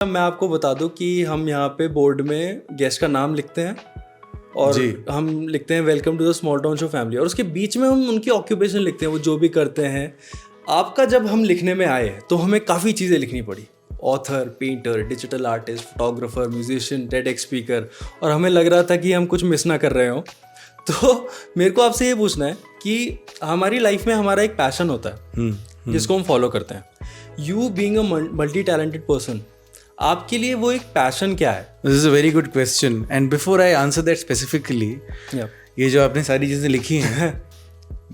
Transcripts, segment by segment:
मैं आपको बता दूं कि हम यहाँ पे बोर्ड में गेस्ट का नाम लिखते हैं और हम लिखते हैं welcome to the small town show family, और उसके बीच में हम उनकी ऑक्यूपेशन लिखते हैं, वो जो भी करते हैं। आपका जब हम लिखने में आए तो हमें काफ़ी चीज़ें लिखनी पड़ी, author, painter, digital artist, photographer, musician, TEDx speaker, और हमें लग रहा था कि हम कुछ मिस ना कर रहे हो। तो मेरे को आपसे ये पूछना है कि हमारी लाइफ में हमारा एक पैशन होता है जिसको हम फॉलो करते हैं। You being a multi talented person, आपके लिए वो एक पैशन क्या है? This is a very good question and before I answer that specifically, ये जो आपने सारी चीज़ें लिखी हैं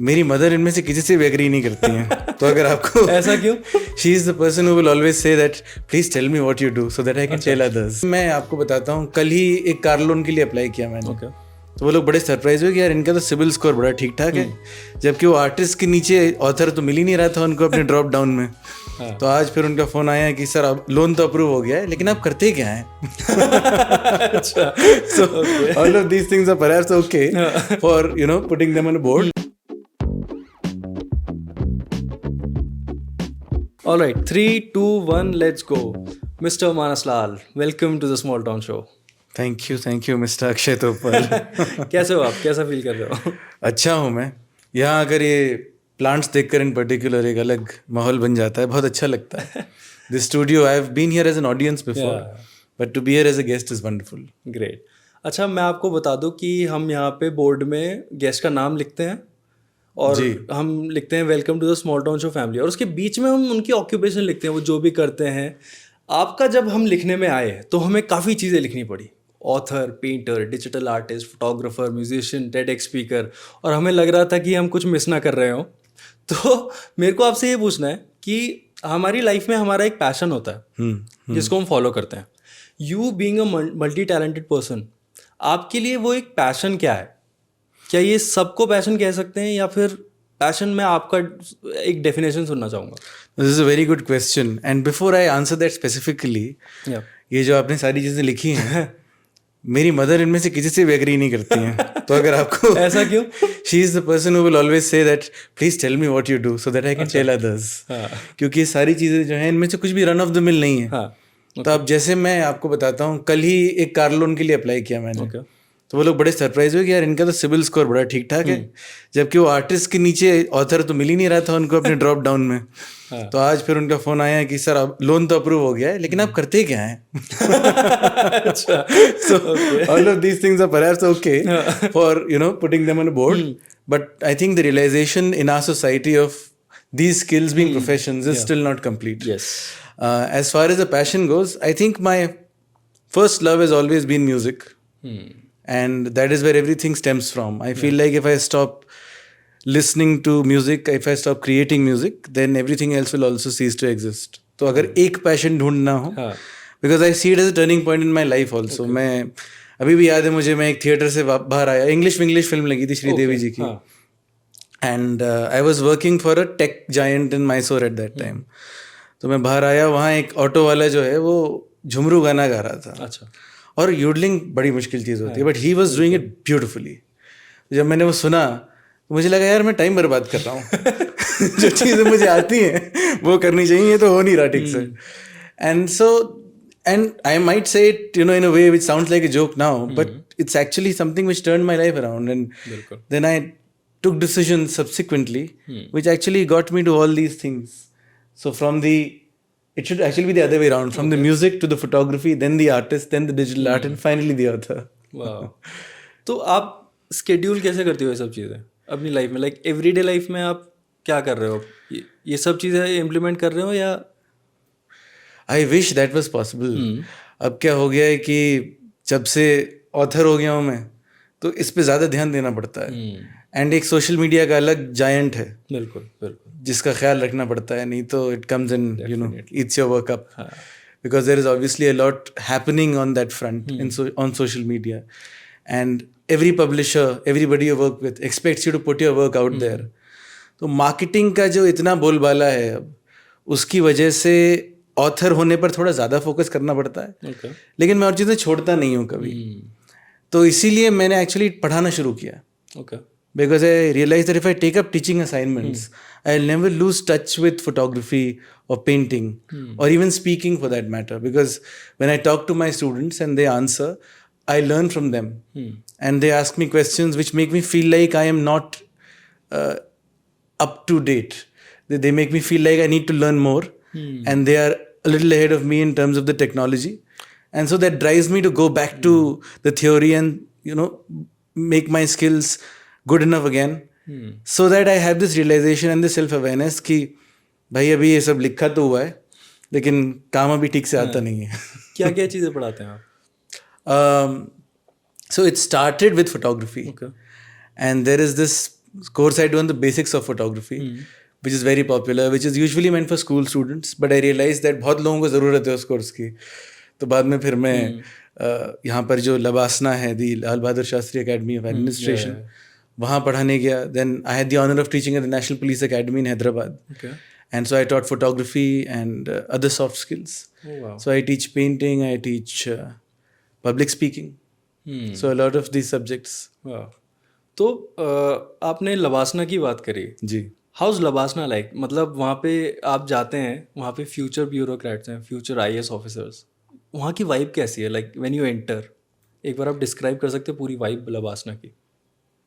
मेरी मदर इनमें से किसी से भी एग्री नहीं करती हैं। तो अगर आपको ऐसा क्यों? She is the person who will always say that please tell me what you do so that I can tell others. मैं आपको बताता हूँ, कल ही एक कार लोन के लिए अप्लाई किया मैंने। तो वो लोग बड़े सरप्राइज हुए कि यार इनका तो सिविल स्कोर बड़ा ठीक ठाक है, जबकि वो आर्टिस्ट के नीचे ऑथर तो मिल ही नहीं रहा था उनको अपने ड्रॉप डाउन में। तो आज फिर उनका फोन आया कि सर अब लोन तो अप्रूव हो गया है, लेकिन आप करते क्या हैं? So all of these things are perhaps okay for putting them on a board. All right, 3, 2, 1, let's go. Mr. Manas Lal, welcome to the Small Town Show. Thank you mister Akshay Topal. कैसे हो आप? कैसा फील कर रहे हो? अच्छा हूँ मैं। यहाँ अगर ये प्लांट्स देखकर इन पर्टिकुलर एक अलग माहौल बन जाता है, बहुत अच्छा लगता है। This studio, I have been here as an audience before, but to be here as a guest is wonderful. Great. अच्छा, मैं आपको बता दूं कि हम यहाँ पे बोर्ड में गेस्ट का नाम लिखते हैं और हम लिखते हैं welcome to the small town show family, और उसके बीच में हम उनकी ऑक्यूपेशन लिखते हैं, वो जो भी करते हैं। आपका जब हम लिखने में आए तो हमें काफ़ी चीज़ें लिखनी पड़ी, author, painter, digital artist, photographer, musician, TEDx speaker, और हमें लग रहा था कि हम कुछ मिस ना कर रहे हो। तो मेरे को आपसे ये पूछना है कि हमारी लाइफ में हमारा एक पैशन होता है जिसको हम फॉलो करते हैं। You being a multi talented person, आपके लिए वो एक पैशन क्या है? क्या ये सबको पैशन कह सकते हैं, या फिर पैशन में आपका एक डेफिनेशन सुनना चाहूँगा। This is a very good question and before I answer that specifically, ये जो आपने सारी चीज़ें लिखी हैं मेरी मदर इनमें से किसी से भी एग्री नहीं करती हैं। तो अगर आपको ऐसा क्यों? She is the person who will always say that please tell me what you do so that I can tell others. क्योंकि ये सारी चीज़ें जो हैं इनमें से कुछ भी रन ऑफ द मिल नहीं है। तो अब जैसे मैं आपको बताता हूँ, कल ही एक कार लोन के लिए अप्लाई किया मैंने। तो वो लोग बड़े सरप्राइज हुए कि यार इनका तो सिविल स्कोर बड़ा ठीक ठाक है, जबकि वो आर्टिस्ट के नीचे ऑथर तो मिल ही नहीं रहा था उनको अपने ड्रॉप डाउन में। तो आज फिर उनका फोन आया कि सर अब लोन तो अप्रूव हो गया है, लेकिन आप करते क्या हैं? So all of these things are perhaps okay for putting them on a board, but I think the realization in our society of these skills being professions is still not complete. Yes. As far as the passion goes, I think my first love has always been music. And that is where everything stems from. I feel like if I stop listening to music, if I stop creating music, then everything else will also cease to exist. तो अगर एक passion ढूंढना हो, because I see it as a turning point in my life also. मैं अभी भी याद है मुझे, मैं एक थिएटर से बाहर आया, इंग्लिश फिल्म लगी थी श्रीदेवी जी की, and I was working for a tech giant in Mysore eight that time. तो मैं बाहर आया, वहाँ एक ऑटो वाला जो है वो झुमरू गाना गा रहा था। अच्छा। और यूडलिंग बड़ी मुश्किल चीज़ होती है, but he was doing it beautifully. जब मैंने वो सुना तो मुझे लगा यार मैं टाइम बर्बाद कर रहा हूँ। जो चीज़ें मुझे आती हैं वो करनी चाहिए, तो हो नहीं रहा ठीक से। And I might say it in a way which sounds like a joke now, but it's actually something which turn my life around, and then I took decisions subsequently which actually got me to all these things. So it should actually be the other way around, from the music to the photography, then the artist, then the digital art, and finally the author. Wow. तो आप schedule कैसे करते हो ये सब चीज़ें अपनी life में? लाइक एवरीडे लाइफ में आप क्या कर रहे हो? ये सब चीज़ें इम्प्लीमेंट कर रहे हो या? I wish that was possible. अब क्या हो गया है कि जब से ऑथर हो गया हूँ मैं, तो इस पे ज़्यादा ध्यान देना पड़ता है। एंड एक सोशल मीडिया का अलग जायंट है, बिल्कुल, जिसका ख्याल रखना पड़ता है, नहीं तो it comes in eats your work up, because there is obviously a lot happening on that front on social media, and every publisher, everybody you work with expects you to put your work out there. तो marketing का जो इतना बोलबाला है अब, उसकी वजह से ऑथर होने पर थोड़ा ज़्यादा फोकस करना पड़ता है। लेकिन मैं और चीज़ें छोड़ता नहीं हूँ कभी। तो इसीलिए मैंने एक्चुअली पढ़ाना शुरू किया। because I realized that if I take up teaching assignments, I'll never lose touch with photography or painting or even speaking for that matter. Because when I talk to my students and they answer, I learn from them. And they ask me questions which make me feel like I am not up to date. They make me feel like I need to learn more. And they are a little ahead of me in terms of the technology. And so that drives me to go back to the theory and, make my skills good enough again. So that I have this realization and this self-awareness कि भाई अभी ये सब लिखा तो हुआ है लेकिन काम अभी ठीक से आता नहीं है. क्या क्या चीज़ें पढ़ाते हैं आप? So it started with photography. Okay. And there is this course I do on the basics of photography, which is very popular, which is usually meant for school students. But I realized that बहुत लोगों को ज़रूरत है उस course की. तो बाद में फिर मैं यहाँ पर जो लबासना है, दी Lal Bahadur Shastri academy of administration, वहाँ पढ़ाने गया. Then I had the honor of teaching at the National Police Academy in Hyderabad. Okay. And so I taught photography and other soft skills. Oh, wow. So I teach painting, I teach public speaking. So a lot of these subjects. Wow. तो आपने लबासना की बात करी. जी. House LBSNAA like, मतलब वहाँ पे आप जाते हैं, वहाँ पे फ्यूचर ब्यूरोक्रेट्स हैं, फ्यूचर IAS ऑफिसर्स, वहाँ की वाइब कैसी है? लाइक व्हेन यू एंटर, एक बार आप डिस्क्राइब कर सकते हैं पूरी वाइब लबासना की?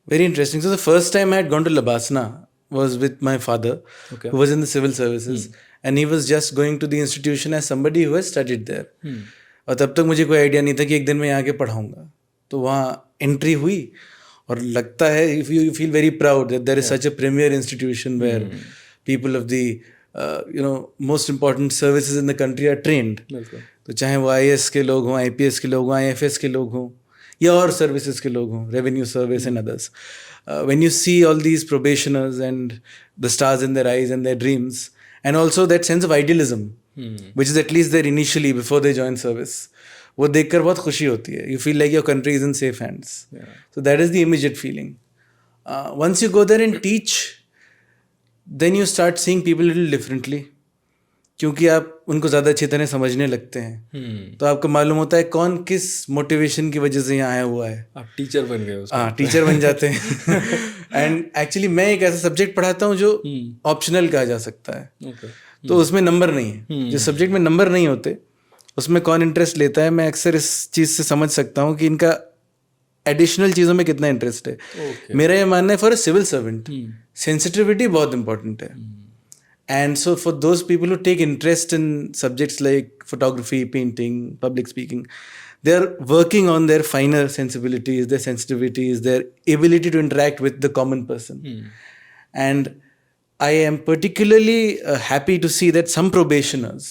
Very interesting. So the first time I had gone to Labasna was with my father, who was in the civil services, and he was just going to the institution as somebody who has studied there. और तब तक मुझे कोई idea नहीं था कि एक दिन मैं यहाँ के पढ़ाऊँगा. तो वहाँ एंट्री हुई और लगता है you feel very proud that there is such a premier institution where people of the most important services in the country are trained. तो चाहे वो IAS के लोग हों, IPS के लोग हों, IFS के लोग हों या और सर्विसेज के लोग हों, revenue service and others. When you see all these probationers and the stars in their eyes and their dreams, and also that sense of idealism, which is at least there initially before they join service, वो देखकर बहुत खुशी होती है. You feel like your country is in safe hands. So that is the immediate feeling. Once you go there and teach, then you start seeing people a little differently. क्योंकि आप उनको ज़्यादा अच्छी तरह समझने लगते हैं. तो आपको मालूम होता है कौन किस मोटिवेशन की वजह से यहाँ आया हुआ है. आप टीचर बन गए. हाँ, टीचर बन जाते हैं. एंड एक्चुअली मैं एक ऐसा सब्जेक्ट पढ़ाता हूँ जो ऑप्शनल कहा जा सकता है. तो उसमें नंबर नहीं है. जिस सब्जेक्ट में नंबर नहीं होते उसमें कौन इंटरेस्ट लेता है, मैं अक्सर इस चीज़ से समझ सकता हूँ कि इनका एडिशनल चीज़ों में कितना इंटरेस्ट है. मेरा ये मानना है for a civil servant sensitivity बहुत इंपॉर्टेंट है. And so for those people who take interest in subjects like photography, painting, public speaking, they're working on their finer sensibilities, their sensitivities, their ability to interact with the common person. And I am particularly happy to see that some probationers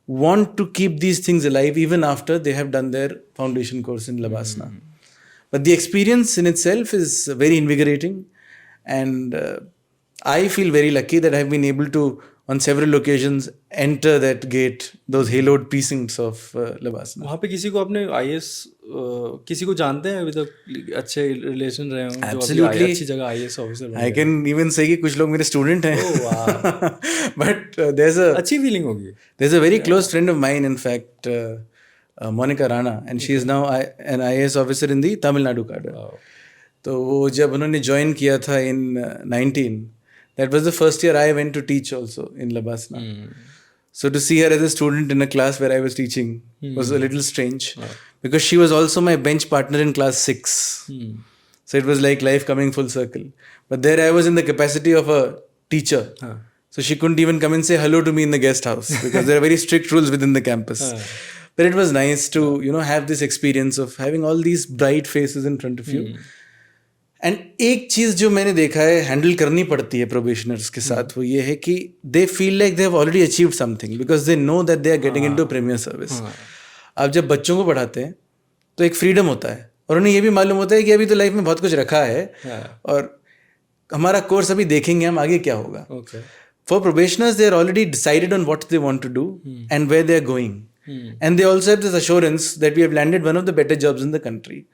want to keep these things alive even after they have done their foundation course in Labasna. But the experience in itself is very invigorating, and I feel very lucky that I've been able to, on several occasions, enter that gate, those haloed precincts of Labasna. वहाँ पे किसी को आपने IAS किसी को जानते हैं अभी तक, अच्छे रिलेशन रहे हों? Absolutely. अच्छी जगह IAS officer. I can even say कि कुछ लोग मेरे स्टूडेंट हैं. Oh, wow. But there's a अच्छी फीलिंग होगी. There's a very close friend of mine, in fact, Monica Rana, and she is now an IAS officer in the Tamil Nadu cadre. Wow. तो वो जब उन्होंने join किया था in 19, that was the first year I went to teach also in Labasna. So to see her as a student in a class where I was teaching was a little strange, because she was also my bench partner in class 6. So it was like life coming full circle. But there I was in the capacity of a teacher. So she couldn't even come and say hello to me in the guest house because there are very strict rules within the campus. But it was nice to, have this experience of having all these bright faces in front of you. And एक चीज़ जो मैंने देखा है handle करनी पड़ती है probationers के साथ, वो ये है कि they feel like they have already achieved something because they know that they are getting into premier service. आप जब बच्चों को पढ़ाते हैं तो एक फ्रीडम होता है और उन्हें ये भी मालूम होता है कि अभी तो लाइफ में बहुत कुछ रखा है और हमारा कोर्स अभी देखेंगे हम आगे क्या होगा. For probationers they are already decided on what they want to do and where they are going, and they also have this assurance that we have landed one of the better jobs in the country.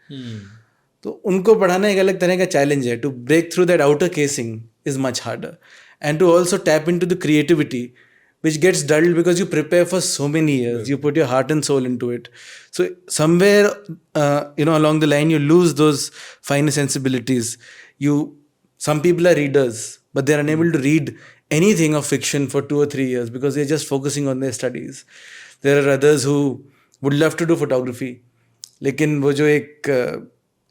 तो उनको पढ़ाना एक अलग तरह का challenge है. To break through that outer casing is much harder, and to also tap into the creativity which gets dulled because you prepare for so many years. You put your heart and soul into it. So somewhere, along the line, you lose those finer sensibilities. You some people are readers, but they are unable to read anything of fiction for 2 or 3 years because they're just focusing on their studies. There are others who would love to do photography, लेकिन वो जो एक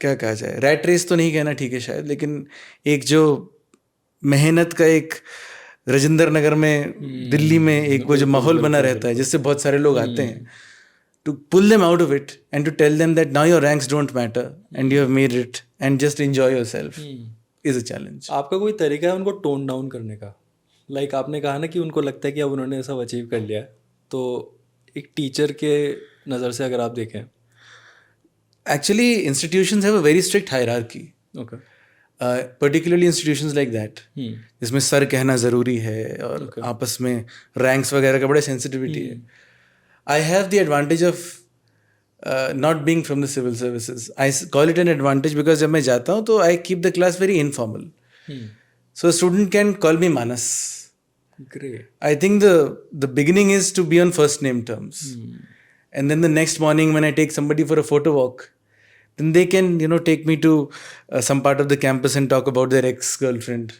क्या कहा जाए, rat race तो नहीं कहना ठीक है शायद, लेकिन एक जो मेहनत का एक राजेंद्र नगर में, दिल्ली में एक वो जो माहौल बना रहता है जिससे बहुत सारे लोग आते हैं, to pull them out of it and to tell them that now your ranks don't matter and you have made it and just enjoy yourself is a challenge. आपका कोई तरीका है उनको टोन डाउन करने का? लाइक आपने कहा ना कि उनको लगता है कि अब उन्होंने सब अचीव कर लिया है, तो एक टीचर के नज़र से अगर आप देखें. Actually, institutions have a very strict hierarchy. Okay. Particularly institutions like that, जिसमें सर कहना ज़रूरी है और आपस में रैंक्स वगैरह का बड़ा सेंसिटिविटी है. I have the advantage of not being from the civil services. I call it an advantage because जब मैं जाता हूँ तो I keep the class very informal. So a student can call me Manas. Great. I think the beginning is to be on first name terms. And then the next morning when I take somebody for a photo walk, then they can, take me to some part of the campus and talk about their ex-girlfriend.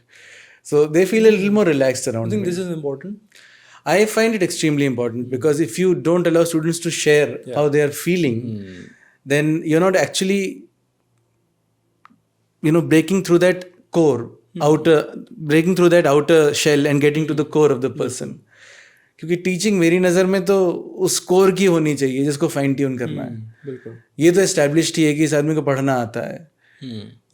So they feel a little more relaxed around me. I think this is important. I find it extremely important because if you don't allow students to share how they are feeling, then you're not actually, breaking through that core, breaking through that outer shell and getting to the core of the person. क्योंकि teaching मेरी नज़र में तो उस core की होनी चाहिए जिसको फाइन ट्यून करना है. बिल्कुल. ये तो एस्टैब्लिश्ड ही है कि इस आदमी को पढ़ना आता है,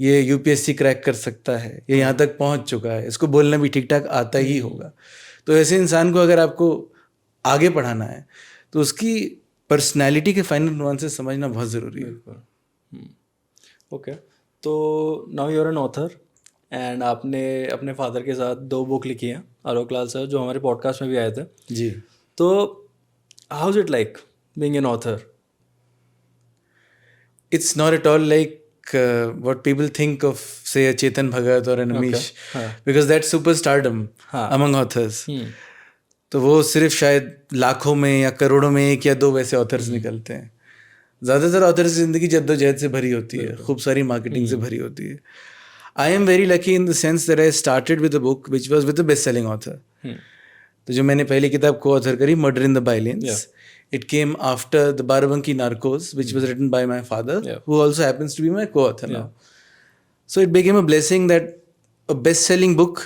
ये यूपीएससी क्रैक कर सकता है, ये यहाँ तक पहुँच चुका है, इसको बोलना भी ठीक ठाक आता ही होगा. तो ऐसे इंसान को अगर आपको आगे पढ़ाना है तो उसकी पर्सनैलिटी के फाइनल नुआंसेस समझना बहुत ज़रूरी है. ओके. तो now you are an author and आपने अपने फादर के साथ 2 बुक लिखी हैं, आलोक लाल सर जो हमारे पॉडकास्ट में भी आए थे. जी. तो how is it like being an author? It's not at all like what people think of, say, a Chetan Bhagat or an Amish, because that's superstardom among authors. तो वो सिर्फ शायद लाखों में या करोड़ों में 1 या 2 वैसे ऑथर्स निकलते हैं. ज़्यादातर ऑथर्स की ज़िंदगी जद्दोजहद से भरी होती है, खूब सारी मार्केटिंग से भरी होती है. I am very lucky in the sense that I started with a book which was with a best selling author. तो जो मैंने पहली किताब को ऑथर करी, murder in the balance, it came after the Barabanki Narcos, which was written by my father, who also happens to be my co-author now. So it became a blessing that a best-selling book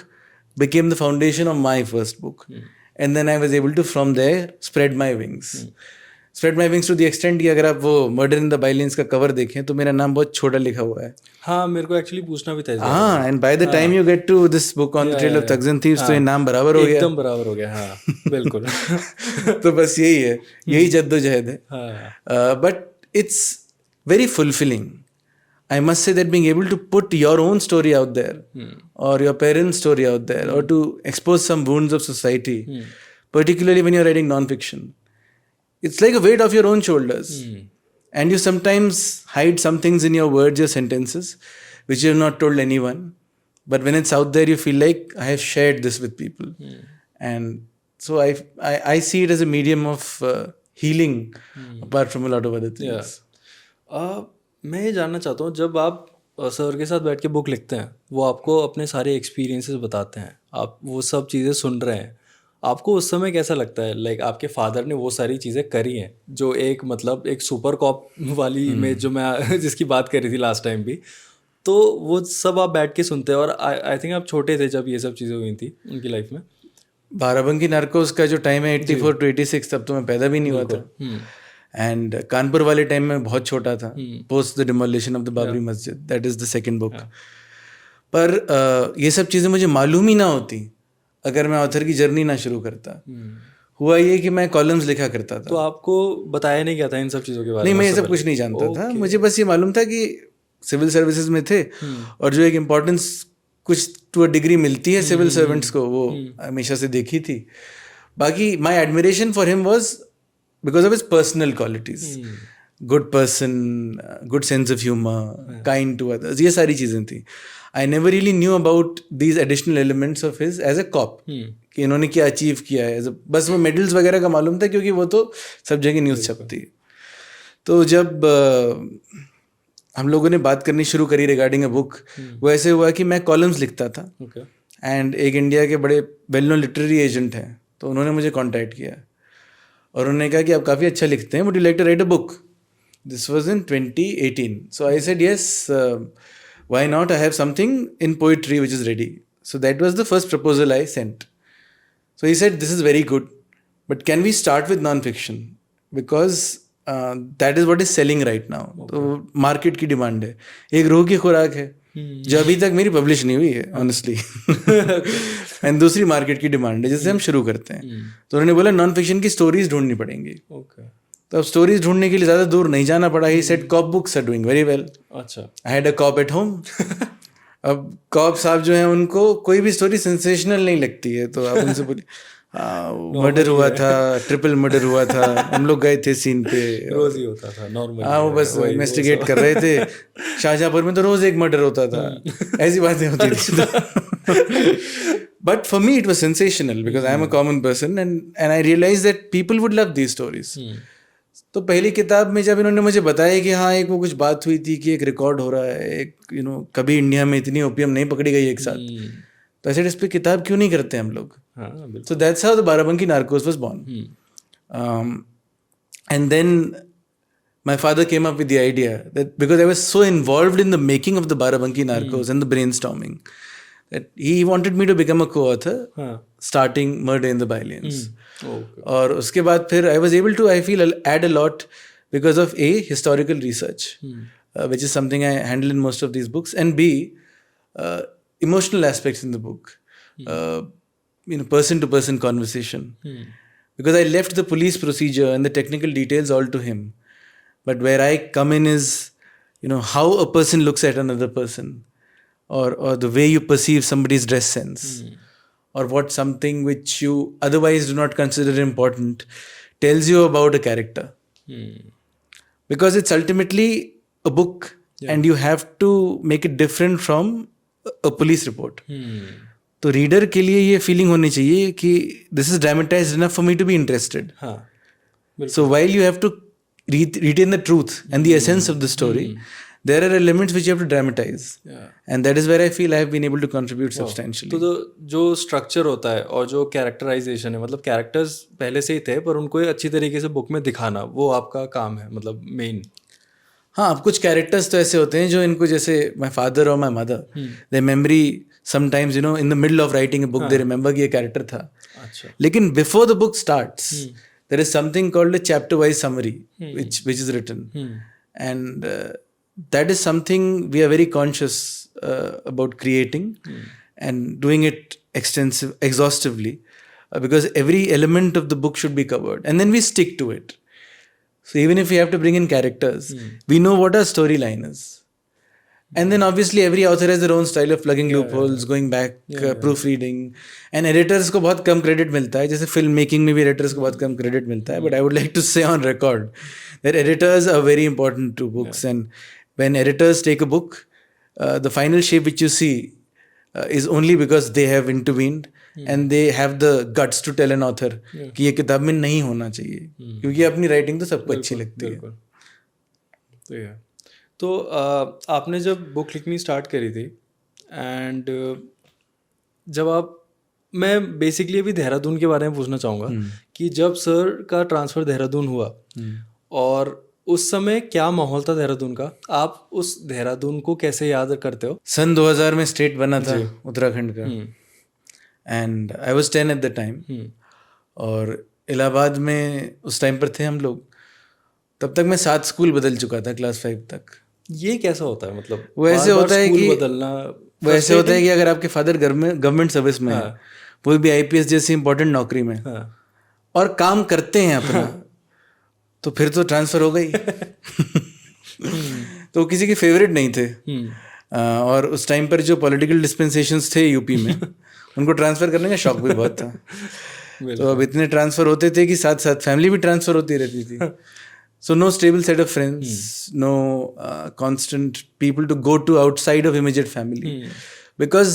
became the foundation of my first book. And then I was able to, from there, spread my wings. Spread my wings to the extent कि अगर आप वो Murder in the Bailins का cover देखें तो मेरा नाम बहुत छोटा लिखा हुआ है. हाँ, मेरे को एक्चुअली पूछना भी था. हाँ, and by the time you get to this book on the trail of thugs and thieves, तो ये नाम बराबर हो गया. एकदम बराबर हो गया. हाँ, बिल्कुल. तो बस यही है, यही जद्दोजहद है. But it's very fulfilling. I must say that being able to put your own story out there, or your parents' story out there, or to expose some wounds of society, particularly when you're writing non-fiction, it's like a weight off your own shoulders. And you sometimes hide some things in your words, your sentences, which you have not told anyone. But when it's out there, you feel like I have shared this with people. And so I see it as a medium of healing, apart from a lot of other things. मैं ये जानना चाहता हूँ, जब आप sir के साथ बैठ के बुक लिखते हैं, वो आपको अपने सारे एक्सपीरियंसेस बताते हैं, आप वो सब चीज़ें सुन रहे हैं, आपको उस समय कैसा लगता है? लाइक आपके फादर ने वो सारी चीज़ें करी हैं जो एक मतलब एक सुपर कॉप वाली इमेज जो मैं जिसकी बात करी थी लास्ट टाइम भी, तो वो सब आप बैठ के सुनते हैं. और आई थिंक आप छोटे थे जब ये सब चीज़ें हुई थी उनकी लाइफ में. बाराबंकी नार्कोस का जो टाइम है 84 to 86, तब तो मैं पैदा भी नहीं हुआ था. एंड कानपुर वाले टाइम में बहुत छोटा था, post the demolition of the Babri Masjid. That is the second book. पर ये सब चीज़ें मुझे मालूम ही ना होती अगर मैं ऑथर की जर्नी ना शुरू करता. हुआ ये कि मैं कॉलम्स लिखा करता था. तो आपको बताया नहीं क्या था इन सब चीज़ों के बारे में? नहीं, मैं ये सब कुछ नहीं जानता था. मुझे बस ये मालूम था कि सिविल सर्विसेज में थे और जो एक इम्पोर्टेंस कुछ टू अ डिग्री मिलती है सिविल सर्वेंट्स को, वो हमेशा से देखी थी. बाकी my admiration for him was because of his personal qualities. Good person, good sense of humour, kind to others, ये सारी चीज़ें थी. I never really knew about these additional elements of his as a cop. कि इन्होंने क्या achieve किया है. बस वो मेडल्स वगैरह का मालूम था क्योंकि वो तो सब जगह न्यूज़ छपती है. तो जब हम लोगों ने बात करनी शुरू करी रिगार्डिंग अ बुक, वो ऐसे हुआ कि मैं कॉलम्स लिखता था एंड एक इंडिया के बड़े वेल नोन लिटरेरी एजेंट हैं, तो उन्होंने मुझे कांटेक्ट किया और उन्होंने कहा कि आप काफ़ी अच्छा लिखते हैं, would you like to write a book? This was in 2018. So I said yes, why not, I have something in poetry which is ready. So that was the first proposal I sent. So he said this is very good, but can we start with non fiction, because that is what is selling right now. तो market की demand है, एक रूह की खुराक है जो अभी तक मेरी पब्लिश नहीं हुई है ऑनेस्टली, एंड दूसरी मार्केट की डिमांड है जिससे हम शुरू करते हैं. तो उन्होंने बोला नॉन फिक्शन की स्टोरीज ढूंढनी पड़ेंगी. तो अब स्टोरीज ढूंढने के लिए ज़्यादा दूर नहीं जाना पड़ा. He said cop books are doing very well. अच्छा, I had a cop at home. अब कॉप साहब जो हैं उनको कोई भी स्टोरी सेंसेशनल नहीं लगती है, तो आप उनसे बोलिए मर्डर हुआ था, ट्रिपल मर्डर हुआ था, हम लोग गए थे सीन पे, रोज ही होता था नॉर्मल. हाँ, वो बस इन्वेस्टिगेट कर रहे थे. शाहजहाँपुर में तो रोज एक मर्डर होता था, ऐसी बातें होती थी. But for me it was sensational because I am a common person and I realise that people would love these stories. तो पहली किताब में जब इन्होंने मुझे बताया कि हाँ एक वो कुछ बात हुई थी कि एक रिकॉर्ड हो रहा है, एक कभी इंडिया में इतनी ओपियम नहीं पकड़ी गई एक साथ, तो ऐसे इस पर किताब क्यों नहीं करते हम लोग. So that's how the Barabanki Narcos was born. And then my father came up with the idea that because I was so involved in the making of the Barabanki Narcos and the brainstorming, that he wanted me to become a co-author, starting Murder in the Bylanes. और उसके बाद फिर I was able to, I feel, add a lot because of A, historical research, which is something I handle in most of these books, and B, emotional aspects in the book. Person to person conversation, because I left the police procedure and the technical details all to him, but where I come in is how a person looks at another person, or the way you perceive somebody's dress sense, or what something which you otherwise do not consider important tells you about a character, because it's ultimately a book, and you have to make it different from a police report. तो reader के लिए ये feeling होनी चाहिए कि this is dramatised enough for me to be interested. So while you have to retain the truth and the essence of the story, there are elements which you have to dramatize, and that is where I feel I have been able to contribute substantially. तो जो structure होता है और जो characterisation है, मतलब characters पहले से ही थे पर उनको अच्छी तरीके से बुक में दिखाना, वो आपका काम है, मतलब मेन. हाँ, अब कुछ कैरेक्टर्स तो ऐसे होते हैं जो इनको, जैसे माई फादर और my mother, they memory sometimes in the middle of writing a book they remember कि ये कैरेक्टर था. अच्छा. लेकिन before the book starts there is something called a chapter wise summary which is written, and that is something we are very conscious about creating and doing it exhaustively, because every element of the book should be covered, and then we stick to it. So even if we have to bring in characters, we know what our storyline is. And then obviously every author has their own style of plugging loopholes, going back, proofreading. And editors को बहुत कम credit मिलता है, जैसे film making में भी editors को बहुत कम credit मिलता है. But I would like to say on record that editors are very important to books. And when editors take a book, the final shape which you see is only because they have intervened. And they have the guts to tell an author कि ये किताब में नहीं होना चाहिए, क्योंकि अपनी writing तो सबको अच्छी लगती है. तो आपने जब बुक लिखनी स्टार्ट करी थी, एंड जब मैं बेसिकली अभी देहरादून के बारे में पूछना चाहूँगा कि जब सर का ट्रांसफ़र देहरादून हुआ और उस समय क्या माहौल था देहरादून का, आप उस देहरादून को कैसे याद करते हो? सन 2000 में स्टेट बना था उत्तराखंड का, and I was 10 at the time, और इलाहाबाद में उस टाइम पर थे हम लोग. तब तक मैं 7 स्कूल बदल चुका था क्लास 5 तक. ये कैसा होता है, मतलब वो ऐसे होता है कि बदलना, वो ऐसे होता है कि अगर आपके फादर गवर्नमेंट सर्विस में है, वो भी IPS जैसी इंपॉर्टेंट नौकरी में, और काम करते हैं अपना, तो फिर तो ट्रांसफ़र हो गई. तो किसी के फेवरेट नहीं थे. और उस टाइम पर जो पॉलिटिकल डिस्पेंसेशंस थे यूपी में, उनको ट्रांसफ़र करने का शौक भी बहुत था. तो अब इतने ट्रांसफ़र होते थे कि साथ साथ फैमिली भी ट्रांसफ़र होती रहती थी. So no stable set of friends, no constant people to go to outside of immediate family, because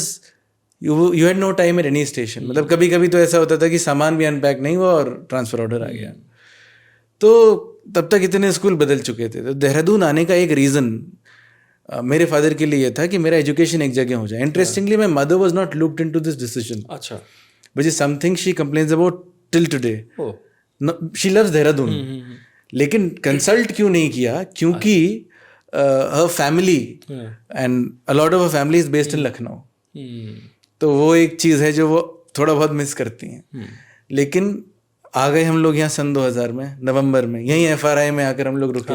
you had no time at any station. मतलब कभी कभी तो ऐसा होता था कि सामान भी अनपैक नहीं हुआ और ट्रांसफ़र ऑर्डर आ गया. तो तब तक इतने स्कूल बदल चुके थे. तो देहरादून आने का एक रीज़न मेरे फादर के लिए ये था कि मेरा एजुकेशन एक जगह हो जाए. Interestingly my mother was not looked into this decision, अच्छा. Which is something she complains about till today. She loves Dehradun, लेकिन कंसल्ट क्यों नहीं किया? क्योंकि her family and a lot of her family is based in Lucknow. तो वो एक चीज़ है जो वो थोड़ा बहुत मिस करती हैं. लेकिन आ गए हम लोग यहाँ सन 2000 में नवंबर में, यहीं FRI में आकर हम लोग रुके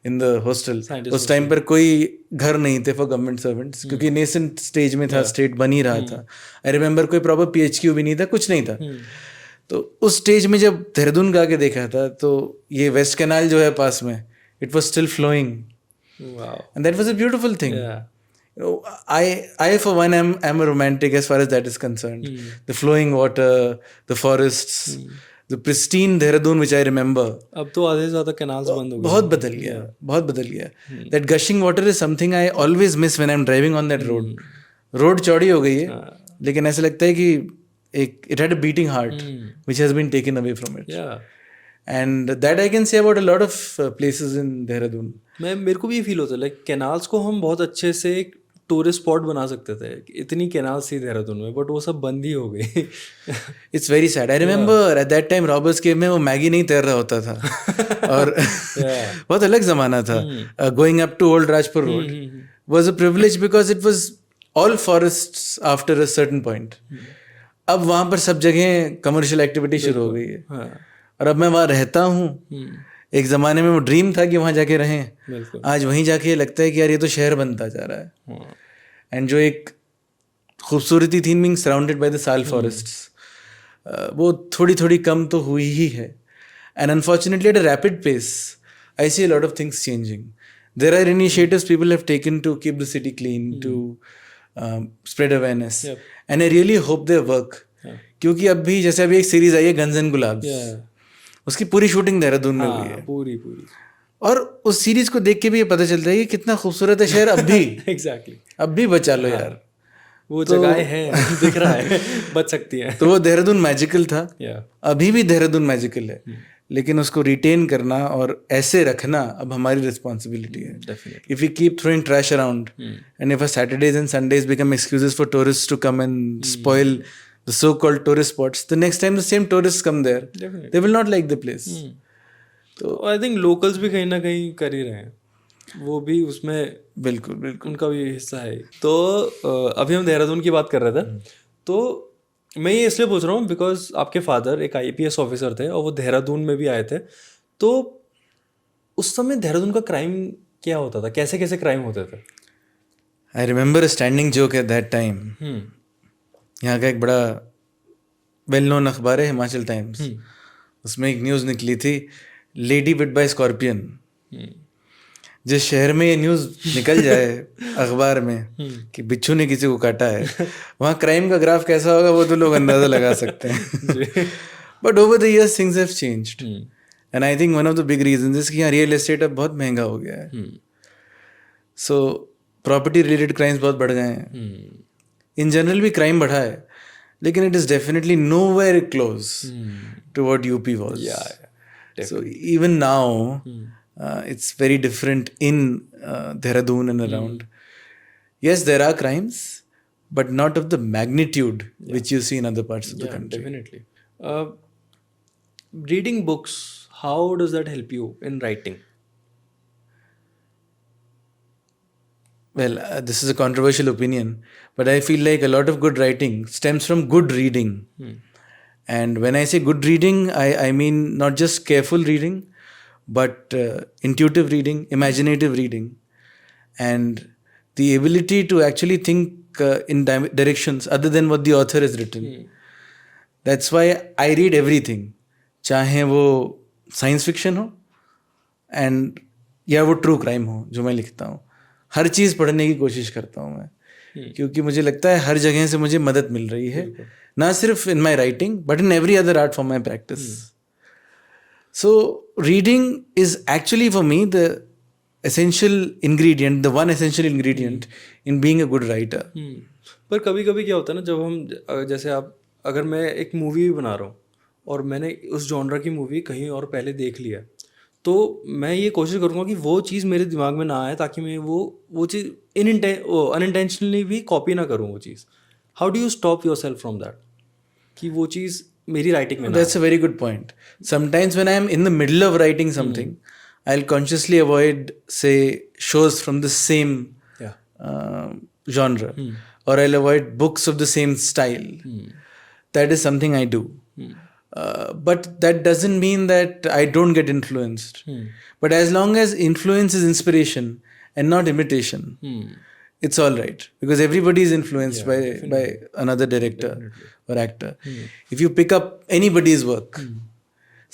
इन द हॉस्टल. उस टाइम पर कोई घर नहीं थे फॉर गवर्नमेंट सर्वेंट्स, क्योंकि नेसेंट स्टेज में था, स्टेट बन ही रहा था. आई रिमेंबर कोई प्रॉपर PHQ भी नहीं था, कुछ नहीं था. तो उस स्टेज में जब देहरादून का आके देखा था, तो ये वेस्ट कैनाल जो है पास में, it was still flowing, and that was a beautiful thing. I for one am a romantic as far as that is concerned. The flowing water, the forests, the pristine Dehradun which I remember. अब तो आधे से ज़्यादा canals बंद हो गए. बहुत बदल गया, बहुत बदल गया. That gushing water is something I always miss when I'm driving on that road. Road चौड़ी हो गई है, लेकिन ऐसा लगता है कि it had a beating heart which has been taken away from it. And that I can say about a lot of places in Dehradun. मेरे को भी ये फील होता है, लाइक कैनाल्स को हम बहुत अच्छे से एक टूरिस्ट स्पॉट बना सकते थे. इतनी कैनाल्स थी देहरादून में, बट वो सब बंद ही हो गई. It's very sad. I remember at that time Robbers Cave में वो मैगी नहीं तैर रहा होता था. और बहुत अलग जमाना था. Going up to old Rajpur road was a privilege because it was all forests after a certain point. अब वहाँ पर सब जगह कमर्शियल एक्टिविटी शुरू हो गई है. और अब मैं वहाँ रहता हूँ. एक ज़माने में वो ड्रीम था कि वहाँ जाके रहें. आज वहीं जाके लगता है कि यार ये तो शहर बनता जा रहा है. एंड जो एक खूबसूरती थी being surrounded by the sal forests, वो थोड़ी थोड़ी कम तो हुई ही है. And unfortunately at a rapid pace I see a lot of things changing. There are initiatives people have taken to keep the city clean, to spread awareness, and I really hope they work. क्योंकि अभी जैसे अभी एक series आई है guns and Gulaabs, उसकी पूरी shooting Dehradun में हुई है. पूरी. और उस सीरीज को देख के भी ये पता चलता है कि कितना खूबसूरत है शहर अब भी. एग्जैक्टली. अब भी बचा लो यार, वो जगह है, दिख रहा है, बच सकती है. तो वो देहरादून मैजिकल था, अभी भी देहरादून मैजिकल है. लेकिन उसको रिटेन करना और ऐसे रखना अब हमारी रिस्पॉन्सिबिलिटी है. If we keep throwing trash around and if Saturdays and Sundays become excuses for tourist to come and spoil the so-called tourist spots, the next time the same tourists come there, they will not like the place. तो I think locals भी कहीं ना कहीं कर ही रहे हैं, वो भी उसमें बिल्कुल उनका भी हिस्सा है. तो अभी हम देहरादून की बात कर रहे थे, तो मैं ये इसलिए पूछ रहा हूँ बिकॉज आपके फादर एक IPS ऑफिसर थे और वो देहरादून में भी आए थे. तो उस समय देहरादून का क्राइम क्या होता था, कैसे कैसे क्राइम होते थे? I remember a standing joke at that time. यहाँ का एक बड़ा वेल नोन अखबार है हिमाचल टाइम्स. उसमें एक न्यूज़ निकली थी, लेडी बिट बाय स्कॉर्पियन. जिस शहर में ये न्यूज़ निकल जाए अखबार में कि बिच्छू ने किसी को काटा है, वहाँ क्राइम का ग्राफ कैसा होगा वो तो लोग अंदाज़ा लगा सकते हैं. But over the years things have changed, and I think one of the big reasons is कि यहाँ रियल एस्टेट अब बहुत महंगा हो गया है. सो प्रॉपर्टी रिलेटेड क्राइम्स बहुत बढ़ गए हैं. इन जनरल भी क्राइम बढ़ा है, लेकिन it is definitely nowhere close to what UP was. So even now, it's very different in Dehradun and around. Yes, there are crimes, but not of the magnitude which you see in other parts of the country. Definitely. Reading books, how does that help you in writing? Well, this is a controversial opinion, but I feel like a lot of good writing stems from good reading. And when I say good reading, I mean not just careful reading, but intuitive reading, imaginative reading, and the ability to actually think in directions other than what the author has written. That's why I read everything. चाहे वो science fiction हो and या वो true crime हो जो मैं लिखता हूँ, हर चीज़ पढ़ने की कोशिश करता हूँ मैं. क्योंकि मुझे लगता है हर जगह से मुझे मदद मिल रही है, ना सिर्फ in my writing but in every other art for my practice. So reading is actually for me the essential ingredient, the one essential ingredient in being a good writer. पर कभी कभी क्या होता है ना, जब हम जैसे आप अगर मैं एक मूवी भी बना रहा हूँ और मैंने उस जॉनरा की मूवी कहीं और पहले देख लिया, तो मैं ये कोशिश करूँगा कि वो चीज़ मेरे दिमाग में ना आए, ताकि मैं वो चीज़ अनइंटेंशनली भी कॉपी ना करूँ वो चीज़. How do you stop yourself from that, कि वो चीज़ मेरी राइटिंग में ना That's a very good point. Sometimes when I am in the middle of writing something, I'll consciously avoid, say, shows from the same Yeah. genre, or I'll avoid books of the same style. That is something I do. But that doesn't mean that I don't get influenced. But as long as influence is inspiration and not imitation, it's all right, because everybody is influenced by another director or actor. If you pick up anybody's work,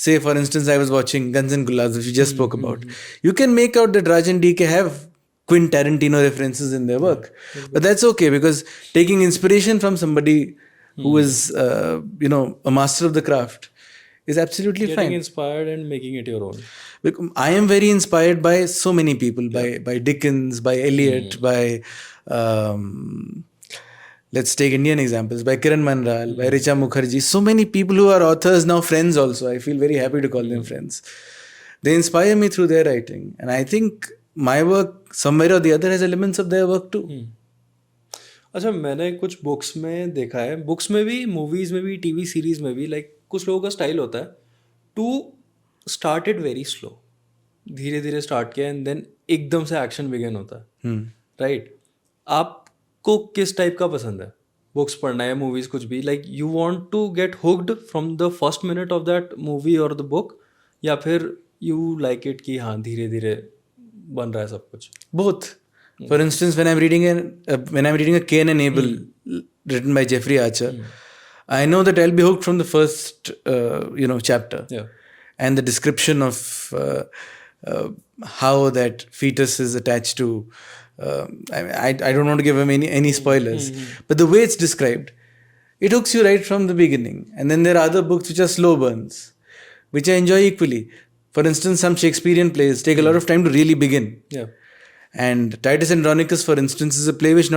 say for instance, I was watching Guns and Gulabs, which you just spoke about, you can make out that Raj and DK have Quentin Tarantino references in their work, but that's okay, because taking inspiration from somebody who is a master of the craft is absolutely getting fine. inspired and making it your own. I am very inspired by so many people, by Dickens, by Eliot, by let's take Indian examples, by Kiran Manral, by Richa Mukherjee. So many people who are authors, now friends also. I feel very happy to call them friends. They inspire me through their writing, and I think my work somewhere or the other has elements of their work too. अच्छा, मैंने कुछ books में देखा है, books में भी, movies में भी, टीवी सीरीज में भी, लाइक कुछ लोगों का स्टाइल होता है to start it very slow, धीरे धीरे स्टार्ट किया एंड देन एकदम से एक्शन बिगिन होता है, राइट? आपको किस टाइप का पसंद है, बुक्स पढ़ना है, मूवीज, कुछ भी, like you want to get hooked from the first minute of that movie और द बुक, या फिर यू लाइक इट कि हाँ धीरे धीरे बन रहा है सब कुछ? Both. For instance, when I'm reading a Cain and Abel written by Jeffrey Archer, I know that I'll be hooked from the first chapter, and the description of how that fetus is attached to. I don't want to give him any spoilers, but the way it's described, it hooks you right from the beginning. And then there are other books which are slow burns, which I enjoy equally. For instance, some Shakespearean plays take a lot of time to really begin. Yeah. And Titus Andronicus, for instance, is a play which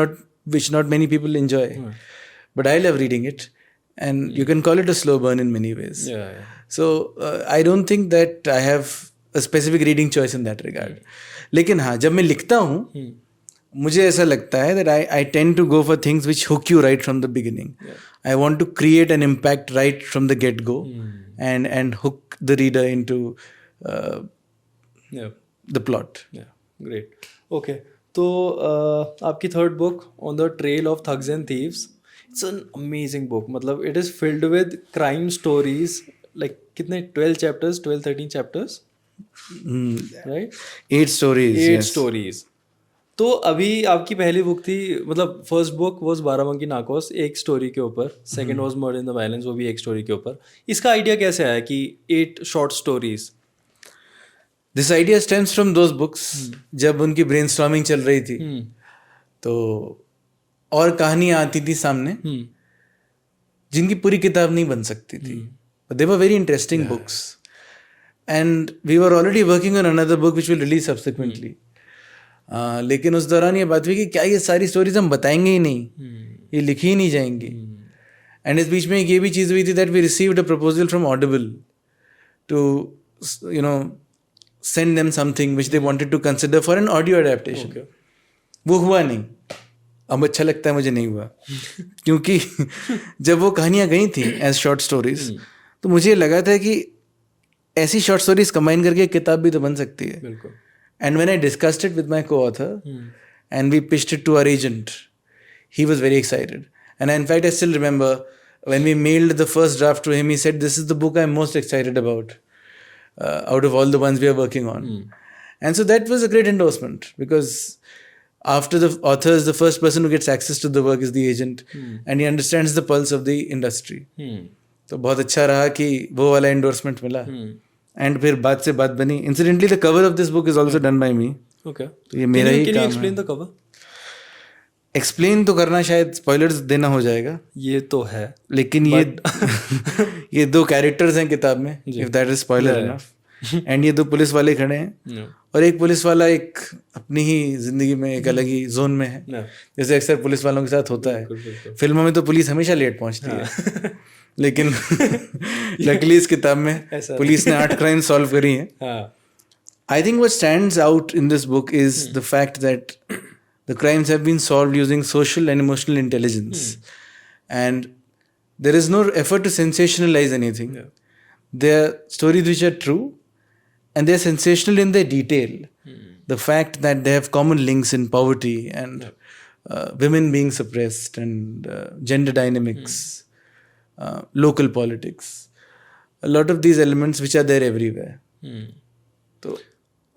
not many people enjoy. But I love reading it. And you can call it a slow burn in many ways. Yeah. So I don't think that I have a specific reading choice in that regard. लेकिन हाँ, जब मैं लिखता हूँ, मुझे ऐसा लगता है that I tend to go for things which hook you right from the beginning. I want to create an impact right from the get-go and hook the reader into the plot. Yeah, great. Okay, तो आपकी third book on the trail of thugs and thieves, it's an amazing book. मतलब it is filled with crime stories, like कितने 12-13 chapters, right? 8 stories. 8 stories. तो अभी आपकी पहली book थी, मतलब फर्स्ट बुक वॉज बाराबंकी नाकोस, एक स्टोरी के ऊपर. Second was murder in the violence, वो भी एक स्टोरी के ऊपर. इसका आइडिया कैसे आया कि 8 short stories? This idea stems from those books. जब उनकी brainstorming चल रही थी, तो और कहानियाँ आती थी सामने जिनकी पूरी किताब नहीं बन सकती थी. But they were very interesting books. And we were already working on another book which will release subsequently. लेकिन उस दौरान ये बात हुई कि क्या ये सारी स्टोरीज हम बताएंगे ही नहीं, ये लिखी ही नहीं जाएंगी. एंड इस बीच में ये भी चीज़ हुई थी that we received a proposal from Audible to send them something which they wanted to consider for an audio adaptation. Okay. वो हुआ नहीं. अब अच्छा लगता है मुझे नहीं हुआ क्योंकि जब वो कहानियाँ गई थी एज शॉर्ट स्टोरीज, तो मुझे लगा था कि ऐसी शॉर्ट स्टोरीज कंबाइन करके एक किताब भी तो बन सकती है. बिल्कुल. And when I discussed it with my co-author and we pitched it to our agent, he was very excited. And in fact I still remember when we mailed the first draft to him, he said, "This is the book I'm most excited about out of all the ones we are working on." And so that was a great endorsement, because after the author is the first person who gets access to the work is the agent, and he understands the pulse of the industry. तो बहुत अच्छा रहा कि वो वाला endorsement मिला. And फिर बात से बात बनी. Incidentally, the cover of this book is also done by me. Okay. तो ये मेरा ही काम है. Can you explain the cover? Explain तो करना शायद स्पॉयलर्स देना हो जाएगा. ये तो है, लेकिन ये 2 कैरेक्टर्स हैं किताब में, if that is spoiler enough. And ये 2 पुलिस वाले खड़े हैं, और एक पुलिस वाला एक अपनी ही जिंदगी में एक अलग ही जोन में है, जैसे अक्सर पुलिस वालों के साथ होता है. फिल्मों में तो पुलिस हमेशा लेट पहुंचती है, लेकिन लकीली इस किताब में पुलिस ने 8 क्राइम सॉल्व करी हैं, I think what stands out in this book is the fact that the crimes have been solved using social and emotional intelligence. And there is no effort to sensationalize anything. Yeah. They're stories which are true and they're sensational in their detail. The fact that they have common links in poverty and women being suppressed and gender dynamics, local politics. A lot of these elements which are there everywhere. तो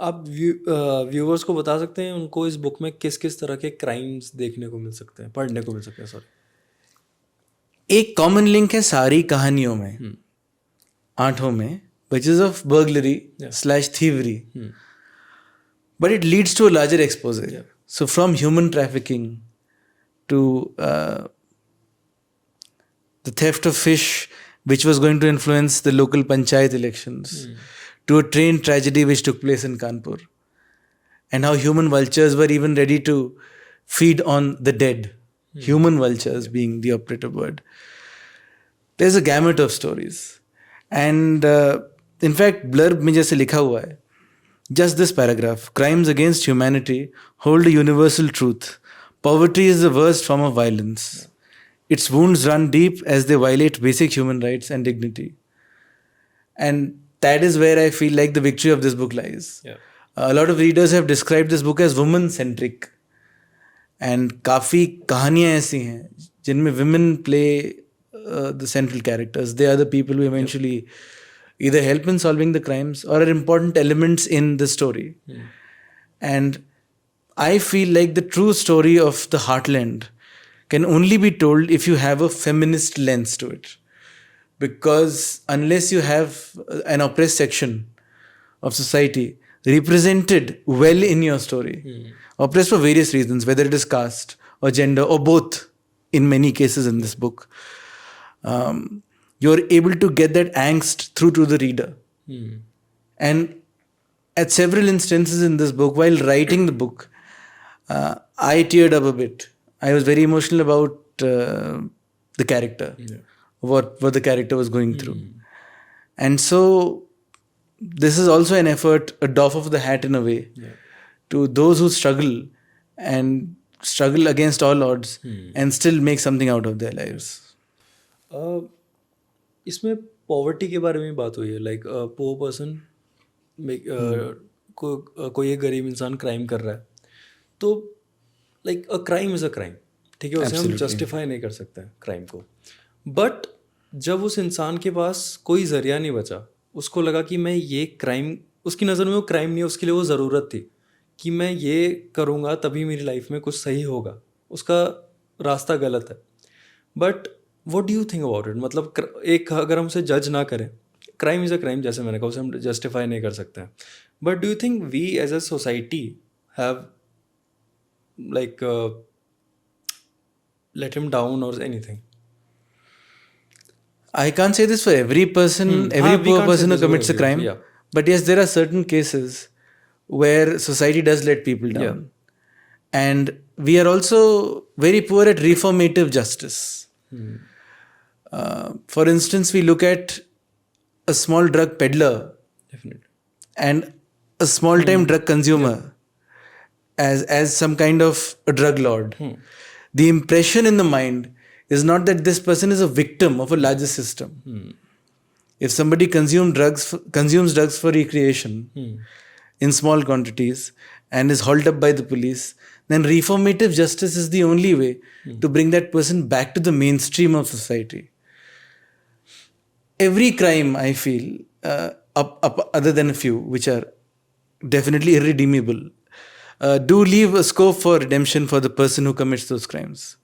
आप viewers को बता सकते हैं उनको इस book में किस किस तरह के क्राइम्स देखने को मिल सकते हैं, पढ़ने को मिल सकते हैं? सॉरी। एक कॉमन लिंक है सारी कहानियों में, 8 में, which is of burglary / thievery. But it leads to a larger expose. Yeah. So from human trafficking to the theft of fish, which was going to influence the local panchayat elections, to a train tragedy which took place in Kanpur, and how human vultures were even ready to feed on the dead. Human vultures being the operative word. There's a gamut of stories. And in fact, blurb में जैसे लिखा हुआ है, just this paragraph, crimes against humanity hold a universal truth. Poverty is the worst form of violence. Its wounds run deep as they violate basic human rights and dignity. And that is where I feel like the victory of this book lies. Yeah. A lot of readers have described this book as woman-centric. And काफ़ी कहानियाँ ऐसी हैं जिनमें women play the central characters. They are the people who eventually either help in solving the crimes or are important elements in the story. And I feel like the true story of the Heartland can only be told if you have a feminist lens to it. Because unless you have an oppressed section of society represented well in your story, oppressed for various reasons, whether it is caste or gender or both in many cases in this book, you're able to get that angst through to the reader. And at several instances in this book, while writing the book, I teared up a bit. I was very emotional about the character, what the character was going through. And so this is also an effort, a doff of the hat in a way, to those who struggle and struggle against all odds and still make something out of their lives. इसमें poverty के बारे में बात हुई है, like poor person कोई एक गरीब इंसान क्राइम कर रहा है, तो like a crime is a crime, ठीक है, उसे हम जस्टिफाई नहीं कर सकते क्राइम को. बट जब उस इंसान के पास कोई ज़रिया नहीं बचा, उसको लगा कि मैं ये क्राइम, उसकी नज़र में वो क्राइम नहीं है, उसके लिए वो ज़रूरत थी कि मैं ये करूँगा तभी मेरी लाइफ में कुछ सही होगा, उसका रास्ता गलत है. But what do you think about it? मतलब एक अगर हम उसे जज ना करें, क्राइम इज़ अ क्राइम जैसे मैंने कहा, उसे हम जस्टिफाई नहीं कर सकते हैं. But do you think we as a society have like let him down or anything? I can't say this for every person, every poor person who commits a crime. Yeah. But yes, there are certain cases where society does let people down. And we are also very poor at reformative justice. For instance, we look at a small drug peddler Definitely. and a small-time drug consumer as some kind of a drug lord. The impression in the mind is not that this person is a victim of a larger system. If somebody consumes drugs for recreation in small quantities and is hauled up by the police, then reformative justice is the only way to bring that person back to the mainstream of society. Every crime, I feel, other than a few, which are definitely irredeemable, do leave a scope for redemption for the person who commits those crimes.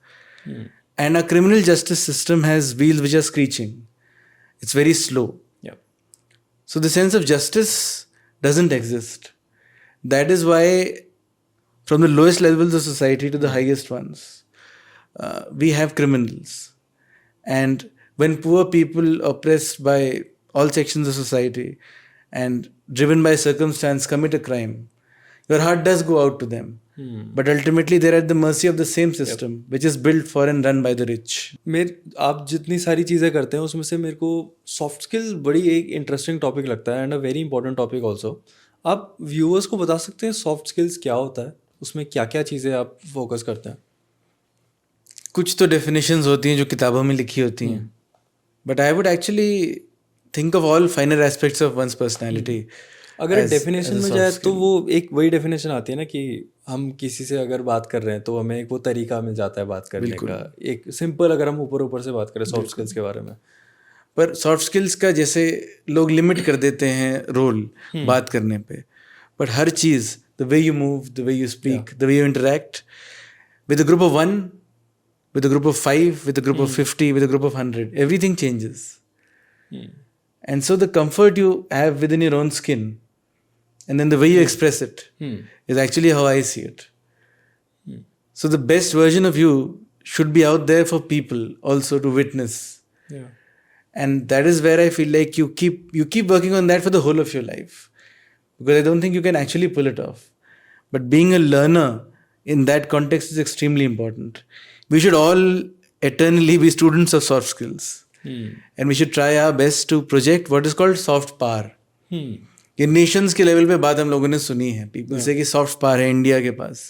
And our criminal justice system has wheels which are screeching. It's very slow. Yeah. So the sense of justice doesn't exist. That is why from the lowest levels of society to the highest ones, we have criminals. And when poor people oppressed by all sections of society and driven by circumstance commit a crime, your heart does go out to them. But ultimately they're at the mercy of the same system, which is built for and run by the rich. आप जितनी सारी चीज़ें करते हैं उसमें से मेरे को सॉफ्ट स्किल्स बड़ी एक इंटरेस्टिंग टॉपिक लगता है and a very important topic also. आप व्यूअर्स को बता सकते हैं सॉफ्ट स्किल्स क्या होता है, उसमें क्या क्या चीज़ें आप फोकस करते हैं? कुछ तो डेफिनेशंस होती हैं जो किताबों में लिखी होती हैं, but I would actually think of all finer aspects of one's personality. अगर डेफिनेशन में जाए तो वो एक वही डेफिनेशन आती है ना कि हम किसी से अगर बात कर रहे हैं तो हमें एक वो तरीका मिल जाता है बात करने का, एक सिंपल, अगर हम ऊपर ऊपर से बात करें सॉफ्ट स्किल्स के बारे में. पर सॉफ्ट स्किल्स का जैसे लोग लिमिट कर देते हैं रोल बात करने पे, but her cheese, the way you move, the way you speak, the way you interact with a group of 1, with a group of 5, with a group of 50, with a group of 100, everything changes. And so the comfort you have within your own skin, and then the way you express it, is actually how I see it. So the best version of you should be out there for people also to witness. Yeah. And that is where I feel like you keep working on that for the whole of your life, because I don't think you can actually pull it off. But being a learner in that context is extremely important. We should all eternally be students of soft skills. And we should try our best to project what is called soft power. ये Nations के level पे बात हम लोगों ने सुनी है people से कि सॉफ्ट पावर है इंडिया के पास.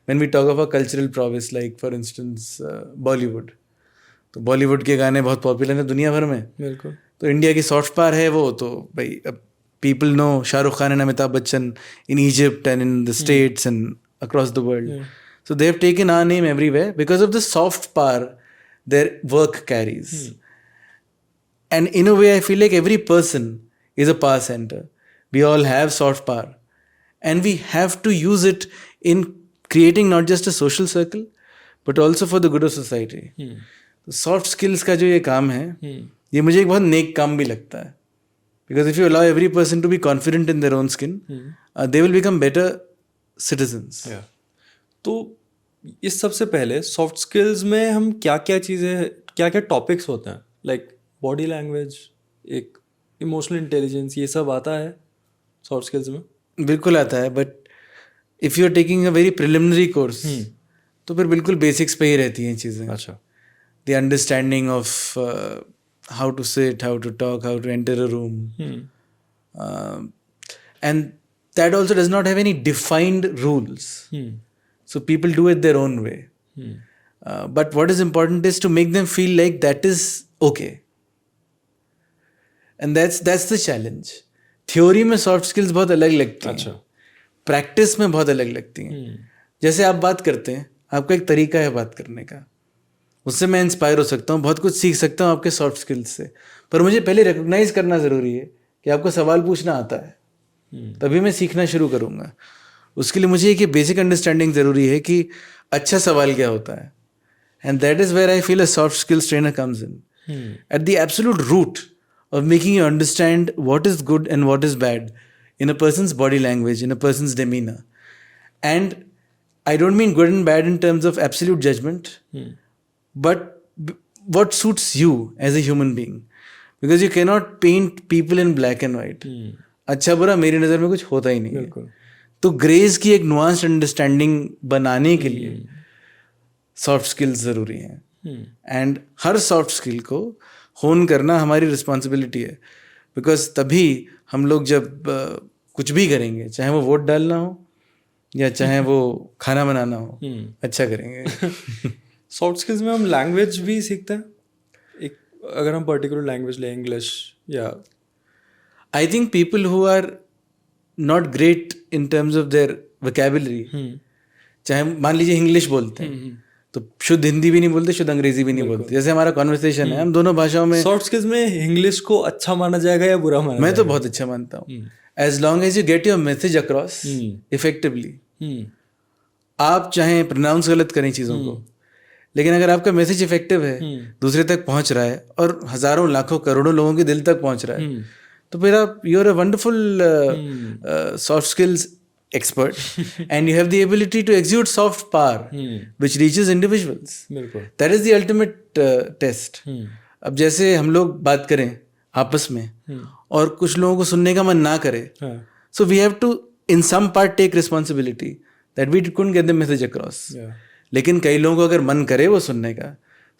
When we talk about cultural prowess, like for instance Bollywood, तो बॉलीवुड के गाने बहुत पॉपुलर हैं दुनिया भर में. बिल्कुल. तो इंडिया की सॉफ्ट पावर है वो, तो भाई अब people know Shahrukh Khan and Amitabh Bachchan in Egypt and in the states and across the world. So they have taken our name everywhere because of the soft power their work carries. And in a way, I feel like every person is a power center. We all have soft power. And we have to use it in creating not just a social circle, but also for the good of society. So soft skills का जो ये काम है, ये मुझे एक बहुत नेक काम भी लगता है. Because if you allow every person to be confident in their own skin, they will become better citizens. Yeah. तो इस सबसे पहले सॉफ्ट स्किल्स में हम क्या क्या चीज़ें, क्या क्या टॉपिक्स होते हैं, लाइक बॉडी लैंग्वेज, एक इमोशनल इंटेलिजेंस, ये सब आता है सॉफ्ट स्किल्स में? बिल्कुल आता है, but if you are taking a very preliminary course तो फिर बिल्कुल बेसिक्स पे ही रहती हैं चीज़ें. अच्छा. The understanding of how to sit, how to talk, how to enter a room, and that also does not have any defined rules. So people do it their own way. But what is important is to make them feel like that is okay. And that's the challenge. Theory में soft skills बहुत अलग लगती हैं. अच्छा. Practice में बहुत अलग लगती हैं. जैसे आप बात करते हैं, आपका एक तरीका है बात करने का, उससे मैं इंस्पायर हो सकता हूँ, बहुत कुछ सीख सकता हूँ आपके सॉफ्ट स्किल्स से. पर मुझे पहले रिकॉग्नाइज करना ज़रूरी है कि आपको सवाल पूछना आता है, तभी मैं सीखना शुरू करूँगा. उसके लिए मुझे एक बेसिक अंडरस्टैंडिंग ज़रूरी है कि अच्छा सवाल क्या होता है. And that is where I feel a soft skills trainer comes in at the absolute root of making you understand what is good and what is bad in a person's body language, in a person's demeanor. And I don't mean good and bad in terms of absolute judgment, but what suits you as a human being. Because you cannot paint people in black and white. अच्छा बुरा मेरी नज़र में कुछ होता ही नहीं है. तो ग्रेज की एक नुआंस्ड अंडरस्टैंडिंग बनाने के लिए सॉफ्ट स्किल्स ज़रूरी हैं. एंड हर सॉफ्ट स्किल को होन करना हमारी रिस्पॉन्सिबिलिटी है. बिकॉज तभी हम लोग जब कुछ भी करेंगे, चाहे वो वोट डालना हो या चाहे वो खाना बनाना हो, अच्छा करेंगे. सॉफ्ट स्किल्स में हम लैंग्वेज भी सीखते हैं. एक अगर हम पर्टिकुलर लैंग्वेज लें, इंग्लिश या, I think people who are not great in terms of their vocabulary, चाहे मान लीजिए इंग्लिश बोलते हैं तो शुद्ध हिंदी भी नहीं बोलते, शुद्ध अंग्रेजी भी नहीं बोलते. जैसे हमारा कॉन्वर्सेशन है, हम दोनों भाषाओं में. सॉफ्ट स्किल्स में इंग्लिश को अच्छा माना जाएगा या बुरा माना मैं तो बहुत अच्छा मानता हूँ. As long as you get your message across effectively. आप चाहे प्रोनाउंस गलत करें चीज़ों को, लेकिन अगर आपका मैसेज इफेक्टिव है, दूसरे तक पहुँच रहा है और हजारों लाखों करोड़ों लोगों के दिल तक पहुँच रहा है, तो फिर आप you are a wonderful soft skills expert and you have the ability to exude soft power which reaches individuals. That is the ultimate test. अब जैसे हम लोग बात करें आपस में और कुछ लोगों को सुनने का मन ना करे, so we have to in some part take responsibility that we couldn't get the message across. लेकिन कई लोगों को अगर मन करे वो सुनने का,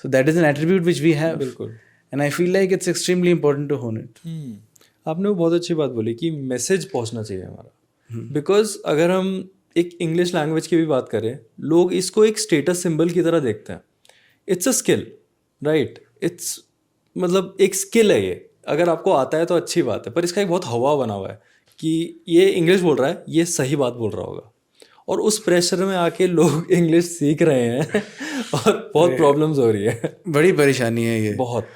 so that is an attribute which we have. And I feel like it's extremely important to hone it. आपने वो बहुत अच्छी बात बोली कि मैसेज पहुंचना चाहिए हमारा. बिकॉज अगर हम एक इंग्लिश लैंग्वेज की भी बात करें, लोग इसको एक स्टेटस सिंबल की तरह देखते हैं. It's a skill, right? It's मतलब एक स्किल है ये. अगर आपको आता है तो अच्छी बात है, पर इसका एक बहुत हवा बना हुआ है कि ये इंग्लिश बोल रहा है, ये सही बात बोल रहा होगा. और उस प्रेशर में आके लोग इंग्लिश सीख रहे हैं और बहुत प्रॉब्लम्स हो रही है. बड़ी परेशानी है ये. बहुत.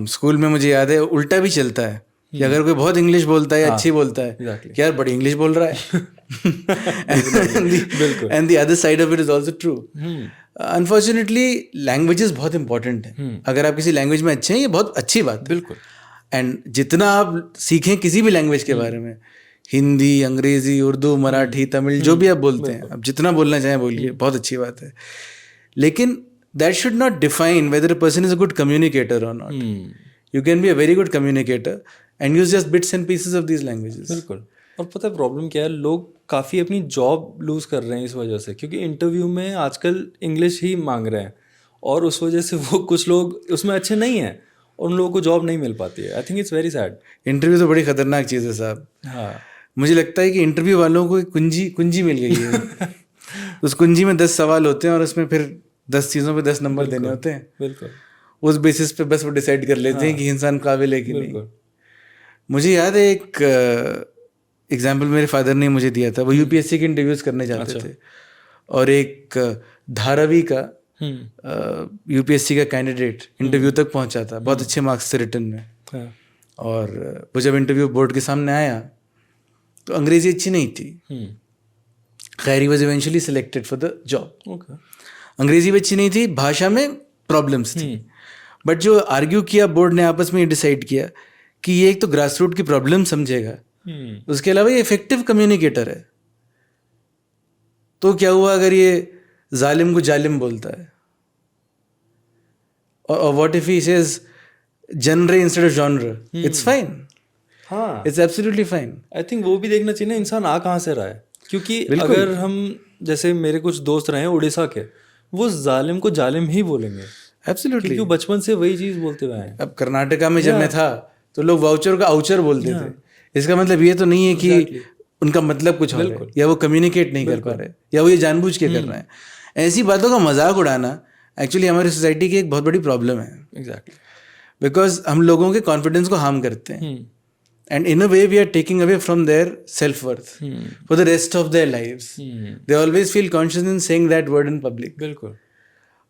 स्कूल में मुझे याद है उल्टा भी चलता है कि अगर कोई बहुत इंग्लिश बोलता है, अच्छी बोलता है, कि यार बड़ी इंग्लिश बोल रहा है. And the other side of it is also true. Unfortunately languages बहुत इंपॉर्टेंट हैं. अगर आप किसी लैंग्वेज में अच्छे हैं, ये बहुत अच्छी बात है. बिल्कुल. एंड जितना आप सीखें किसी भी लैंग्वेज के बारे में, हिंदी, अंग्रेजी, उर्दू, मराठी, तमिल, जो भी आप बोलते हैं, आप जितना बोलना चाहें बोलिए, बहुत अच्छी बात है. लेकिन that should not define whether a person is a good communicator or not. You can be a very good communicator and use just bits and pieces of these languages. बिल्कुल. और पता है प्रॉब्लम क्या है, लोग काफ़ी अपनी जॉब लूज़ कर रहे हैं इस वजह से, क्योंकि इंटरव्यू में आजकल इंग्लिश ही मांग रहे हैं और उस वजह से वो कुछ लोग उसमें अच्छे नहीं हैं और उन लोगों को जॉब नहीं मिल पाती है. I think it's very sad. Interview तो बड़ी खतरनाक चीज़ है साहब. हाँ. मुझे लगता है कि इंटरव्यू वालों को एक कुंजी मिल गई है. उस कुंजी में 10 सवाल होते हैं और उसमें फिर 10 चीज़ों पे 10 नंबर देने होते हैं. बिल्कुल. उस बेसिस पे बस वो डिसाइड कर लेते हैं कि इंसान काबिल है कि नहीं. मुझे याद है एक एग्जाम्पल मेरे फादर ने मुझे दिया था. वो यूपीएससी के इंटरव्यूज करने जाते थे और एक धारावी का यूपीएससी का कैंडिडेट इंटरव्यू तक पहुंचा था, बहुत अच्छे मार्क्स से रिटर्न में. और वो जब इंटरव्यू बोर्ड के सामने आया तो अंग्रेजी अच्छी नहीं थी. खैर he was eventually selected for the job. अंग्रेजी भी अच्छी नहीं थी, भाषा में प्रॉब्लम्स थी. बट जो आर्ग्यू किया बोर्ड ने आपस में ये डिसाइड किया कि ये एक तो ग्रास रूट की प्रॉब्लम समझेगा, उसके अलावा ये इफेक्टिव कम्युनिकेटर है. तो क्या हुआ अगर ये जालिम को जालिम बोलता है, और what if he says genre instead of genre, it's fine. हाँ, it's absolutely fine. I think वो भी देखना चाहिए ना इंसान आ कहाँ से रहा है. क्योंकि अगर हम जैसे मेरे कुछ दोस्त रहे हैं उड़ीसा के, वो जालिम को जालिम ही बोलेंगे. एब्सोल्युटली. क्योंकि बचपन से वही चीज़ बोलते हुए आए. अब कर्नाटका में जब मैं था तो लोग वाउचर का आउचर बोलते थे. इसका मतलब ये तो नहीं है कि उनका मतलब कुछ और है, या वो कम्युनिकेट नहीं कर पा रहे, या वो ये जानबूझ के कर रहे हैं. ऐसी बातों का मजाक उड़ाना एक्चुअली हमारी सोसाइटी की एक बहुत बड़ी प्रॉब्लम है. एग्जैक्टली. बिकॉज हम लोगों के कॉन्फिडेंस को हार्म करते हैं. And in a way we are taking away from their self worth for the rest of their lives. They always feel conscious in saying that word in public. बिल्कुल.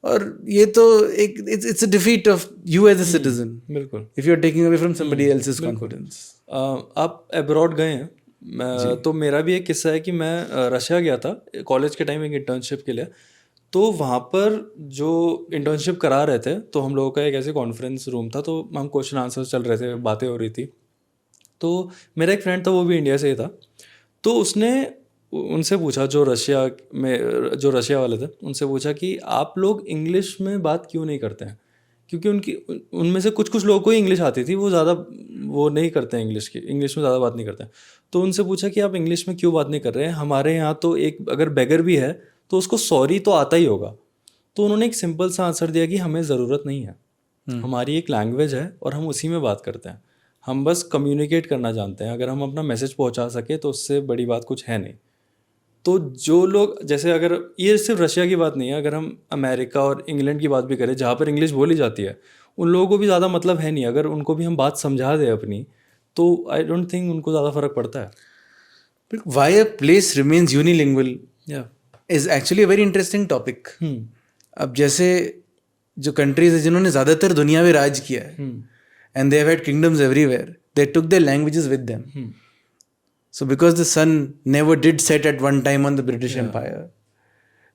और ये तो एक it's a defeat of you as a citizen. बिल्कुल. If you are taking away from somebody else's confidence. आप abroad गए हैं, तो मेरा भी एक किस्सा है कि मैं रशिया गया था कॉलेज के टाइम एक इंटर्नशिप के लिए. तो वहाँ पर जो इंटर्नशिप करा रहे थे, तो हम लोगों का एक ऐसे कॉन्फ्रेंस रूम था, तो हम क्वेश्चन आंसर चल रहे थे, बातें हो रही थी. तो मेरा एक फ्रेंड था, वो भी इंडिया से ही था. तो उसने उनसे पूछा, जो रशिया वाले थे, उनसे पूछा कि आप लोग इंग्लिश में बात क्यों नहीं करते हैं. क्योंकि उनमें से कुछ लोगों को ही इंग्लिश आती थी, वो ज़्यादा वो नहीं करते हैं इंग्लिश में ज़्यादा बात नहीं करते हैं. तो उनसे पूछा कि आप इंग्लिश में क्यों बात नहीं कर रहे हैं, हमारे यहाँ तो एक अगर बेगर भी है तो उसको सॉरी तो आता ही होगा. तो उन्होंने एक सिंपल सा आंसर दिया कि हमें ज़रूरत नहीं है, हमारी एक लैंग्वेज है और हम उसी में बात करते हैं, हम बस कम्युनिकेट करना जानते हैं. अगर हम अपना मैसेज पहुँचा सके तो उससे बड़ी बात कुछ है नहीं. तो जो लोग, जैसे अगर ये सिर्फ रशिया की बात नहीं है, अगर हम अमेरिका और इंग्लैंड की बात भी करें जहाँ पर इंग्लिश बोली जाती है, उन लोगों को भी ज़्यादा मतलब है नहीं. अगर उनको भी हम बात समझा दें अपनी, तो आई डोंट थिंक उनको ज़्यादा फर्क पड़ता है. Why a place remains unilingual is actually a very interesting topic. अब जैसे जो कंट्रीज है जिन्होंने ज़्यादातर दुनिया में राज किया है, and they have had kingdoms everywhere, they took there languages with them. So because the sun never did set at one time on the British Empire,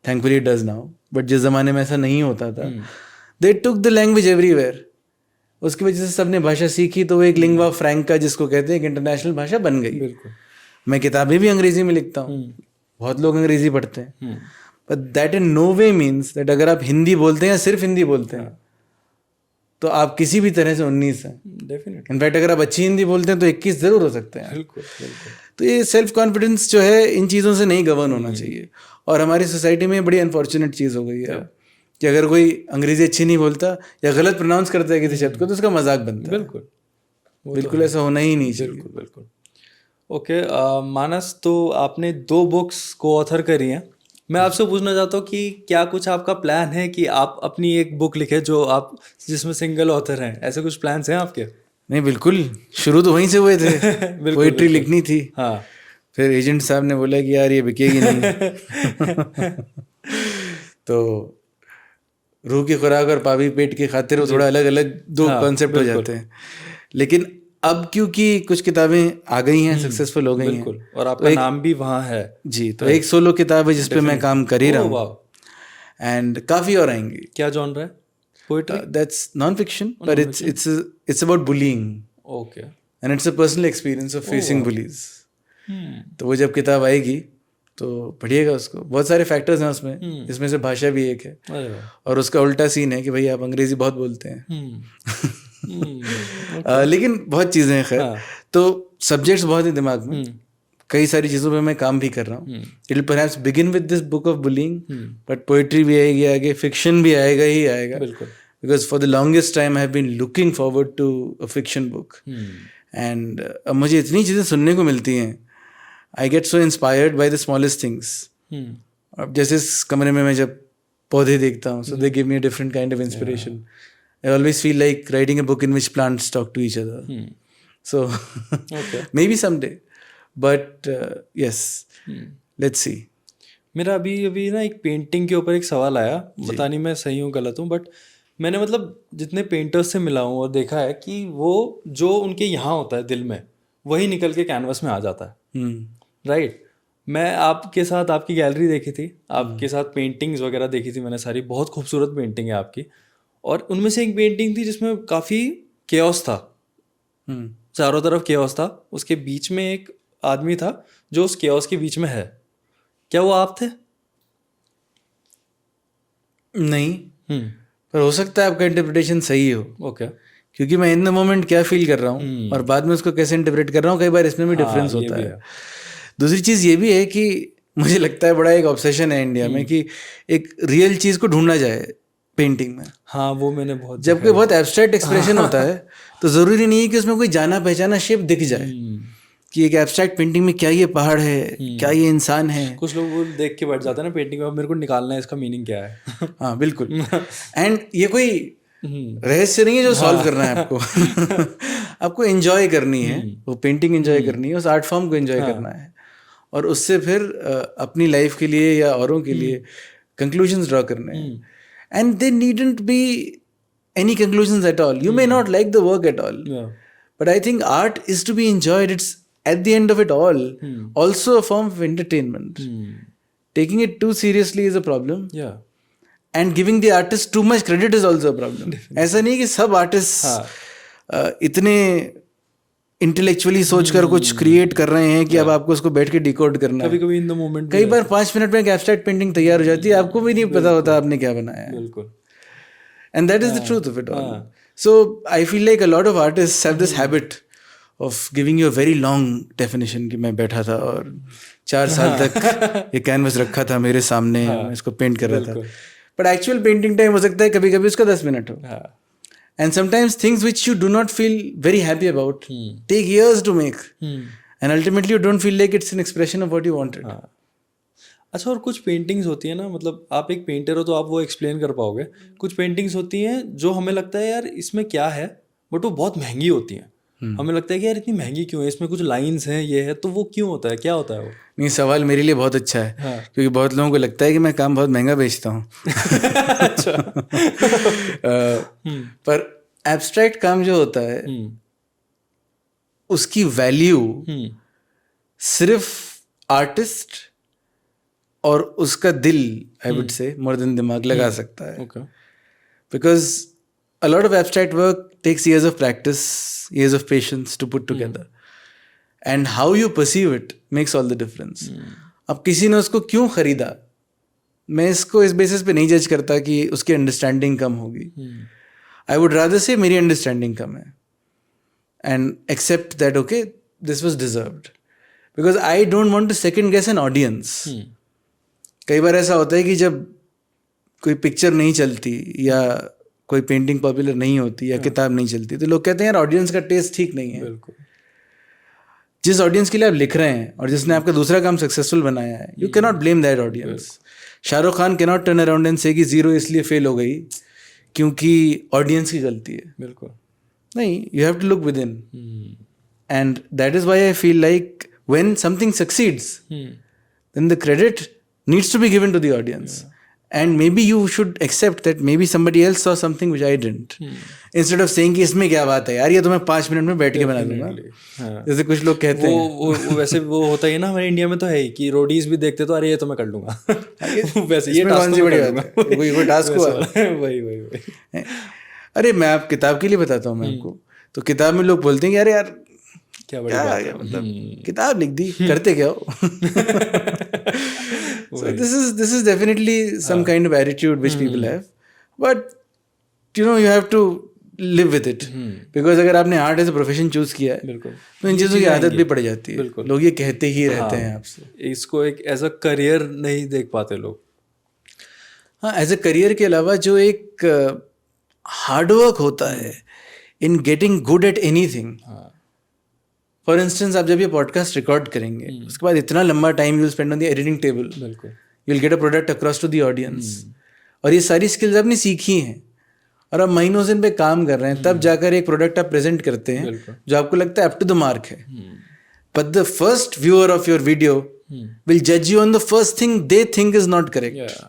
thankfully it does now, but जिस ज़माने में ऐसा नहीं होता था, they took the language everywhere. उसकी वजह से सबने भाषा सीखी, तो वो एक लिंग्वा फ्रैंका जिसको कहते हैं, एक इंटरनेशनल भाषा बन गई. बिल्कुल. मैं किताबें भी अंग्रेजी में लिखता हूँ, बहुत लोग अंग्रेजी पढ़ते हैं, but that in no way means that अगर आप हिंदी बोलते हैं या सिर्फ हिंदी बोलते हैं तो आप किसी भी तरह से 19 हैं. डेफिनेटली. इनफैक्ट अगर आप अच्छी हिंदी बोलते हैं तो 21 जरूर हो सकते हैं. बिल्कुल. तो ये सेल्फ कॉन्फिडेंस जो है इन चीज़ों से नहीं गवर्न होना चाहिए. और हमारी सोसाइटी में बड़ी अनफॉर्चुनेट चीज़ हो गई है कि अगर कोई अंग्रेजी अच्छी नहीं बोलता या गलत प्रोनाउंस करता है किसी शब्द को, तो उसका मजाक बनता है. बिल्कुल ऐसा होना ही नहीं चाहिए. बिल्कुल. ओके मानस, तो आपने 2 बुक्स को ऑथर करी हैं। मैं आपसे पूछना चाहता हूँ कि क्या कुछ आपका प्लान है कि आप अपनी एक बुक लिखे जो आप जिसमें सिंगल ऑथर हैं, ऐसे कुछ प्लान्स हैं आपके? नहीं, बिल्कुल, शुरू तो वहीं से हुए थे। पोइट्री लिखनी थी। हाँ। फिर एजेंट साहब ने बोला कि यार ये बिकेगी नहीं। तो रूह की खुराक और पावी पेट की खातिर वो थोड़ा अलग अलग 2 कॉन्सेप्ट हो जाते हैं। लेकिन अब क्योंकि कुछ किताबें आ गई हैं, सक्सेसफुल हो गई हैं, और आपका नाम भी वहाँ है जी, तो एक सोलो किताब है जिसपे मैं काम कर ही रहा हूँ, एंड काफ़ी और आएंगी। क्या जॉनर है? Poetry? That's non fiction, but it's about bullying. Okay. And it's a personal experience of facing bullies. तो वो जब किताब आएगी तो पढ़िएगा उसको। बहुत सारे फैक्टर्स हैं उसमें, इसमें से भाषा भी एक है, और उसका उल्टा सीन है कि भाई आप अंग्रेजी बहुत बोलते हैं। लेकिन बहुत चीज़ें हैं खैर। तो सब्जेक्ट्स बहुत ही दिमाग में, कई सारी चीज़ों पे मैं काम भी कर रहा हूँ। It will perhaps begin with this book of bullying, but poetry भी आएगी आगे, फिक्शन भी आएगा ही आएगा। Because for the longest time I have been looking forward to a fiction book. एंड अब मुझे इतनी चीज़ें सुनने को मिलती हैं, I get so inspired by the smallest things. अब जैसे इस कमरे में मैं जब पौधे देखता हूँ, so they give me a different kind of inspiration. I always feel like writing a book in which plants talk to each other. So maybe someday, but yes, let's see. मेरा अभी ना एक पेंटिंग के ऊपर एक सवाल आया, पता नहीं मैं सही हूँ गलत हूँ, बट मैंने मतलब जितने पेंटर्स से मिला हूँ और देखा है कि वो जो उनके यहाँ होता है दिल में, वही निकल के कैनवस में आ जाता है। राइट। मैं आपके साथ आपकी गैलरी देखी थी, आपके साथ पेंटिंग्स वगैरह देखी थी मैंने सारी, बहुत खूबसूरत पेंटिंग है आपकी। और उनमें से एक पेंटिंग थी जिसमें काफ़ी केओस था, चारों तरफ केओस था, उसके बीच में एक आदमी था जो उस केओस के बीच में है। क्या वो आप थे? नहीं, पर हो सकता है आपका इंटरप्रिटेशन सही हो। ओके। क्योंकि मैं इन द मोमेंट क्या फील कर रहा हूँ और बाद में उसको कैसे इंटरप्रेट कर रहा हूँ, कई बार इसमें भी डिफरेंस होता है। दूसरी चीज़ ये भी है कि मुझे लगता है बड़ा एक ऑब्सेशन है इंडिया में कि एक रियल चीज़ को ढूंढना जाए पेंटिंग में। हाँ, वो मैंने बहुत, जब कोई बहुत एब्स्ट्रैक्ट एक्सप्रेशन होता है तो ज़रूरी नहीं है कि उसमें कोई जाना पहचाना शेप दिख जाए कि एक एब्स्ट्रैक्ट पेंटिंग में क्या ये पहाड़ है, क्या ये इंसान है। कुछ लोग वो देख के बैठ जाते हैं ना पेंटिंग में, मेरे को निकालना है इसका मीनिंग क्या है। हाँ बिल्कुल। एंड ये कोई रहस्य नहीं है जो सॉल्व करना है आपको। आपको एंजॉय करनी है वो पेंटिंग, एंजॉय करनी है, उस आर्ट फॉर्म को एंजॉय करना है, और उससे फिर अपनी लाइफ के लिए या औरों के लिए कंक्लूजन्स ड्रॉ करने हैं। And they needn't be any conclusions at all. You may not like the work at all. But I think art is to be enjoyed. It's at the end of it all also a form of entertainment. Taking it too seriously is a problem. And giving the artist too much credit is also a problem. ऐसा नहीं कि सब artist इतने intellectually सोचकर कुछ create कर रहे हैं कि अब आपको उसको बैठ के डिकोड करना है। कभी-कभी इन द मोमेंट, कई बार 5 मिनट में एक एब्स्ट्रैक्ट पेंटिंग तैयार हो जाती है, आपको भी नहीं पता होता आपने क्या बनाया है। बिल्कुल। And that is the truth of it all. So I feel like a lot of artists have this habit of giving you a very long definition कि मैं बैठा था और 4 साल तक ये कैनवस रखा था मेरे सामने, मैं इसको पेंट कर रहा था। बट एक्चुअल पेंटिंग टाइम हो सकता है कभी कभी उसका 10 मिनट हो। And sometimes things which you do not feel very happy about take years to make. And ultimately you don't feel like it's an expression of what you wanted. अच्छा, और कुछ पेंटिंग्स होती है ना, मतलब आप एक पेंटर हो तो आप वो एक्सप्लेन कर पाओगे। कुछ पेंटिंग्स होती हैं जो हमें लगता है यार इसमें क्या है, बट वो बहुत महंगी होती हैं। हमें लगता है कि यार इतनी महंगी क्यों है, इसमें कुछ लाइंस हैं, ये है, तो वो क्यों होता है, क्या होता है वो? नहीं, सवाल मेरे लिए बहुत अच्छा है। क्योंकि बहुत लोगों को लगता है कि मैं काम बहुत महंगा बेचता हूँ। अच्छा। पर एब्स्ट्रैक्ट काम जो होता है उसकी वैल्यू सिर्फ आर्टिस्ट और उसका दिल, I would say, more than दिमाग लगा सकता है। Because a lot of abstract work takes years of practice, years of patience to put together. And how you perceive it makes all the difference. अब किसी ने उसको क्यों खरीदा, मैं इसको इस बेसिस पे नहीं जज करता कि उसकी अंडरस्टैंडिंग कम होगी। I would rather say मेरी अंडरस्टैंडिंग कम है and accept that okay, this was deserved. Because I don't want to second guess an audience. कई बार ऐसा होता है कि जब कोई पिक्चर नहीं चलती या कोई पेंटिंग पॉपुलर नहीं होती या किताब नहीं चलती तो लोग कहते हैं यार ऑडियंस का टेस्ट ठीक नहीं है। जिस ऑडियंस के लिए आप लिख रहे हैं और जिसने आपका दूसरा काम सक्सेसफुल बनाया है, you can not blame that audience. Shahrukh Khan can not turn around and से कि 0 इसलिए फेल हो गई क्योंकि ऑडियंस की गलती है. बिल्कुल नहीं, you have to look within. And that is why I feel like when something succeeds then the credit needs to be given to the audience. And maybe you should accept that maybe somebody else saw something which I didn't. Instead of saying कि इसमें क्या बात है यार, ये तो मैं 5 minute में बैठ के बना दूंगा. जैसे कुछ लोग कहते हैं. वो वैसे वो होता ही ना हमारे इंडिया में तो है ही कि रोडीज भी देखते तो अरे ये तो मैं कर लूंगा. वैसे ये कौन सी बड़ी बात है, कोई टास्क हुआ. वही. अरे मैं आप किताब के लिए बताता हूँ मैं आपको. तो किताब में लोग बोलते हैं कि अरे यार क्या बड़ी बात है, मतलब किताब लिख दी, करते क्या हो. So this is definitely some kind of attitude which people have, but you know you have to live with it. Because अगर आपने art as a profession choose किया है तो इन चीज़ों की आदत भी पड़ जाती है. लोग ये कहते ही रहते हैं आपसे. इसको एक एज अ करियर नहीं देख पाते लोग. हाँ, एज अ करियर के अलावा जो एक हार्डवर्क होता है in getting good at anything. For instance आप जब ये पॉडकास्ट रिकॉर्ड करेंगे उसके बाद इतना लंबा time you spend on the editing table, you will get a product across to the audience. और ये सारी स्किल्स आपने सीखी हैं और आप महीनों से इन पे काम कर रहे हैं, तब जाकर एक प्रोडक्ट आप प्रेजेंट करते हैं जो आपको लगता है अप टू द मार्क है. But the first viewer of your video will जज you on the first thing they think is not correct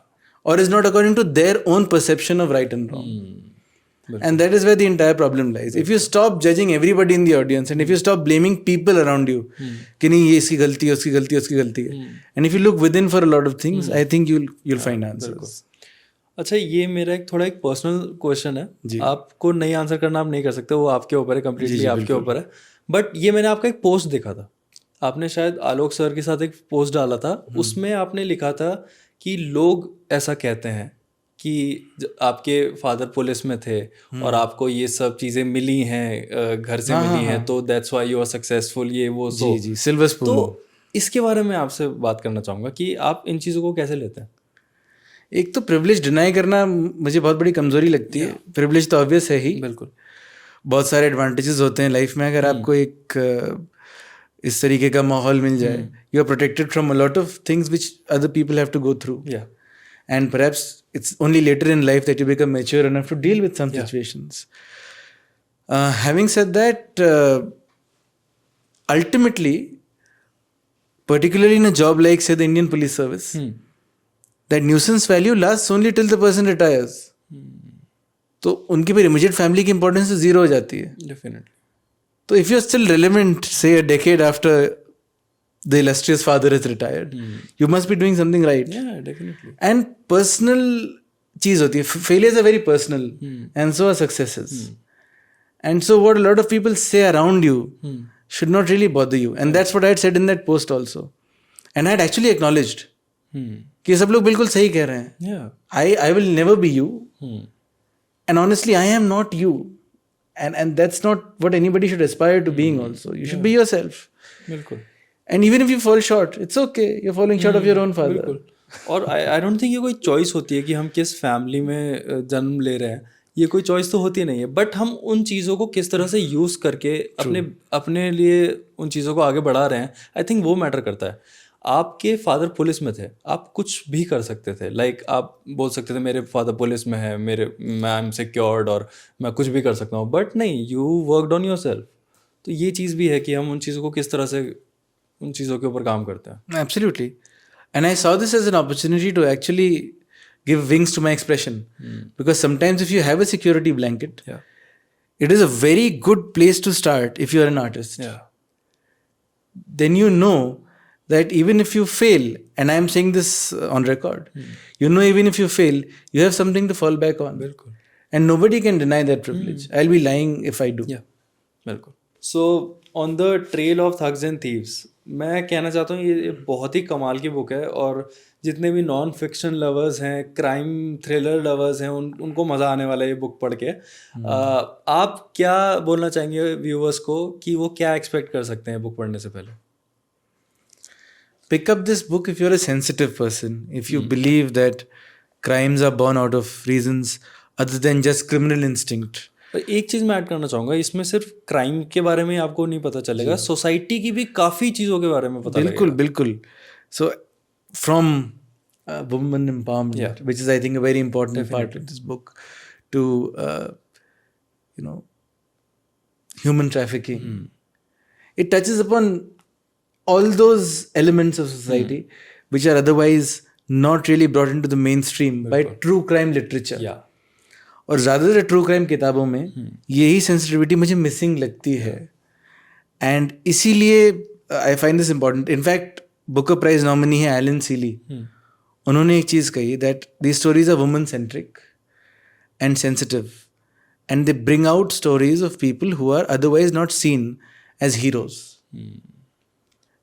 or is not according to their own perception of right and wrong. And that is where the entire problem lies. If you stop judging everybody in the audience and if you stop blaming people around you कि नहीं ये इसकी गलती है, उसकी गलती है, उसकी गलती है, and if you look within for a lot of things, I think you'll find answers. अच्छा, ये मेरा एक थोड़ा एक पर्सनल क्वेश्चन है. आपको नहीं आंसर करना आप नहीं कर सकते, वो आपके ऊपर है, कम्प्लीटली आपके ऊपर है. बट ये मैंने आपका एक पोस्ट देखा था, आपने शायद आलोक सर के साथ एक पोस्ट डाला था. उसमें आपने लिखा था कि लोग ऐसा कहते हैं कि आपके फादर पुलिस में थे और आपको ये सब चीज़ें मिली हैं, घर से मिली हैं, तो that's why you are successful, ये वो. जी, सिल्वर स्पून. तो इसके बारे में आपसे बात करना चाहूँगा कि आप इन चीज़ों को कैसे लेते हैं. एक तो प्रिविलेज डिनाई करना मुझे बहुत बड़ी कमजोरी लगती है. प्रिविलेज तो ऑब्वियस है ही. बिल्कुल. बहुत सारे एडवांटेजेस होते हैं लाइफ में अगर आपको एक इस तरीके का माहौल मिल जाए. You are protected from a lot of things which other people have to go through. And perhaps it's only later in life that you become mature enough to deal with some situations. Having said that, ultimately, particularly in a job like, say, the Indian Police Service, that nuisance value lasts only till the person retires. तो उनकी फिर immediate family की importance तो zero हो जाती है. Definitely. तो if you're still relevant, say a decade after the illustrious father is retired, you must be doing something right. Yeah, definitely. And personal चीज होती है. Failures are very personal, and so are successes. And so what a lot of people say around you should not really bother you. And that's what I had said in that post also. And I had actually acknowledged कि सब लोग बिल्कुल सही कह रहे हैं. Yeah. I will never be you. And honestly, I am not you. And that's not what anybody should aspire to being also. You should be yourself. बिल्कुल. And even if you fall short, it's okay. You're falling short of your own father. बिल्कुल. और I don't think ये कोई choice होती है कि हम किस फैमिली में जन्म ले रहे हैं. ये कोई चॉइस तो होती नहीं है, बट हम उन चीज़ों को किस तरह से यूज़ करके अपने लिए उन चीज़ों को आगे बढ़ा रहे हैं, आई थिंक वो मैटर करता है. आपके फादर पुलिस में थे, आप कुछ भी कर सकते थे. लाइक आप बोल सकते थे मेरे फादर पुलिस में है, मैं आई एम सिक्योर्ड और मैं कुछ भी कर सकता हूँ. बट नहीं, यू वर्कड ऑन योरसेल्फ. तो ये चीज़ भी है कि हम उन चीज़ों को किस तरह से उन चीज़ों के ऊपर काम करते हैं. Absolutely. And I saw this as an opportunity to actually give wings to my expression. Because sometimes if you have a security blanket, it is a very good place to start if you are an artist. Then you know that even if you fail, and I am saying this on record, you know even if you fail, you have something to fall back on. बिल्कुल. And nobody can deny that privilege. I'll be lying if I do. बिल्कुल. So on the trail of thugs and thieves, मैं कहना चाहता हूँ ये बहुत ही कमाल की बुक है और जितने भी नॉन फिक्शन लवर्स हैं, क्राइम थ्रिलर लवर्स हैं, उनको मज़ा आने वाला है ये बुक पढ़ के. आप क्या बोलना चाहेंगे व्यूवर्स को कि वो क्या एक्सपेक्ट कर सकते हैं बुक पढ़ने से पहले? Pick up this book if you're a sensitive person, if you believe that crimes are born out of reasons other than just criminal instinct. और एक चीज़ मैं ऐड करना चाहूँगा, इसमें सिर्फ क्राइम के बारे में आपको नहीं पता चलेगा, सोसाइटी की भी काफ़ी चीज़ों के बारे में पता बिल्कुल लगेगा। बिल्कुल. So from women empowerment, which is I think a very important part of this book, to human trafficking, it touches upon all those elements of society which are otherwise not really brought into the mainstream by true crime literature. Yeah. और ज़्यादातर true crime किताबों में यही sensitivity मुझे missing लगती है. And इसीलिए I find this important. In fact Booker prize nominee है एलन सीली. उन्होंने एक चीज़ कही that these stories are woman centric and sensitive and they bring out stories of people who are otherwise not seen as heroes.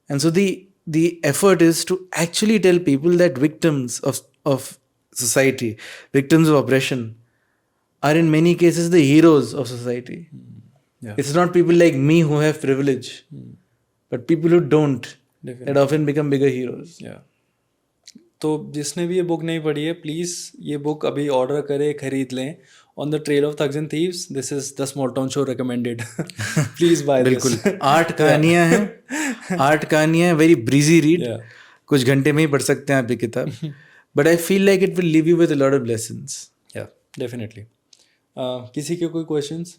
And so the effort is to actually tell people that victims of society, victims of oppression, are in many cases the heroes of society. It's not people like me who have privilege, but people who don't, that often become bigger heroes. तो जिसने भी ये book नहीं पढ़ी है, please ये book अभी order करें, खरीद लें. On the trail of thugs and thieves, this is the small town show recommended. Please buy this. बिल्कुल. 8 कहानियाँ हैं, 8 कहानियाँ, वेरी ब्रीजी रीड. कुछ घंटे में ही पढ़ सकते हैं आप ये किताब. But I feel like it will leave you with a lot of lessons. या डेफिनेटली. किसी के कोई क्वेश्चंस?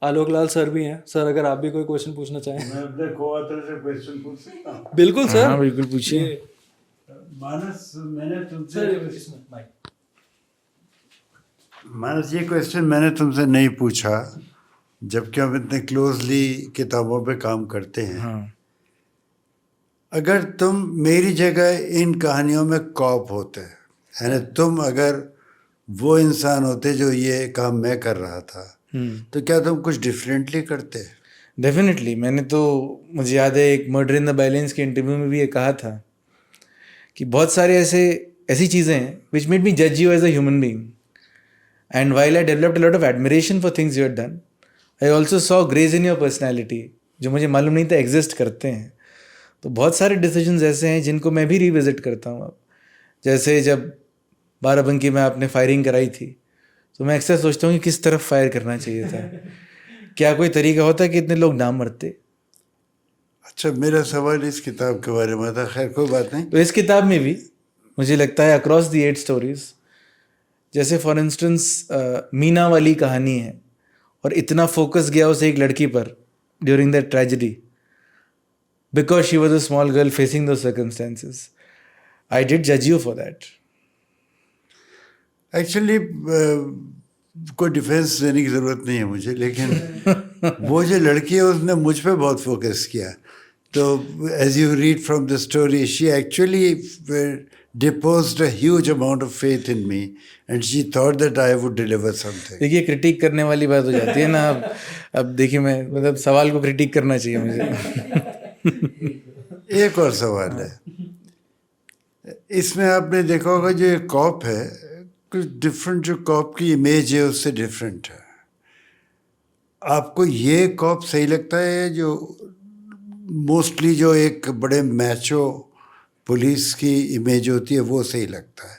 आलोक लाल सर भी हैं. सर, अगर आप भी कोई क्वेश्चन पूछना चाहें. मैं अपने को-ऑथर से क्वेश्चन पूछ सकता हूं? बिल्कुल सर. हाँ बिल्कुल पूछिए. मानस, ये क्वेश्चन मैंने तुमसे नहीं पूछा, जबकि हम इतने क्लोजली किताबों पे काम करते हैं. हाँ. अगर तुम मेरी जगह इन कहानियों में कॉप होते, यानी तुम अगर वो इंसान होते जो ये काम मैं कर रहा था, तो क्या तुम कुछ डिफरेंटली करते? डेफिनेटली. मैंने तो, मुझे याद है एक मर्डर इन द बाइलेंस के इंटरव्यू में भी ये कहा था कि बहुत सारे ऐसी चीज़ें हैं विच मेड मी जज you as a human being. And while I developed a lot of admiration for things you had done, I also saw greys in your personality, जो मुझे मालूम नहीं था एग्जिस्ट करते हैं. तो बहुत सारे डिसीजंस ऐसे हैं जिनको मैं भी रिविजिट करता हूँ अब. जैसे जब बाराबंकी में आपने फायरिंग कराई थी, तो मैं अक्सर सोचता हूँ कि किस तरफ फायर करना चाहिए था. क्या कोई तरीका होता कि इतने लोग ना मरते? अच्छा, मेरा सवाल इस किताब के बारे में था. खैर कोई बात नहीं. तो इस किताब में भी मुझे लगता है अक्रॉस दी 8 स्टोरीज, जैसे फॉर इंस्टेंस मीना वाली कहानी है और इतना फोकस गया उस एक लड़की पर during that tragedy because she was a small girl facing those circumstances. I did जज यू फॉर दैट. एक्चुअली कोई डिफेंस देने की ज़रूरत नहीं है मुझे, लेकिन वो जो लड़की है उसने मुझ पे बहुत फोकस किया. तो as you read from the story, she actually deposed a huge amount of faith in me and she thought that I would deliver something. देखिए, क्रिटिक करने वाली बात हो जाती है ना. अब देखिए, मैं मतलब सवाल को क्रिटिक करना चाहिए मुझे. एक और सवाल है. इसमें आपने देखा होगा जो ये कॉप है, कुछ डिफरेंट, जो कॉप की इमेज है उससे डिफरेंट है. आपको ये कॉप सही लगता है जो मोस्टली जो एक बड़े मैचो पुलिस की इमेज होती है, वो सही लगता है?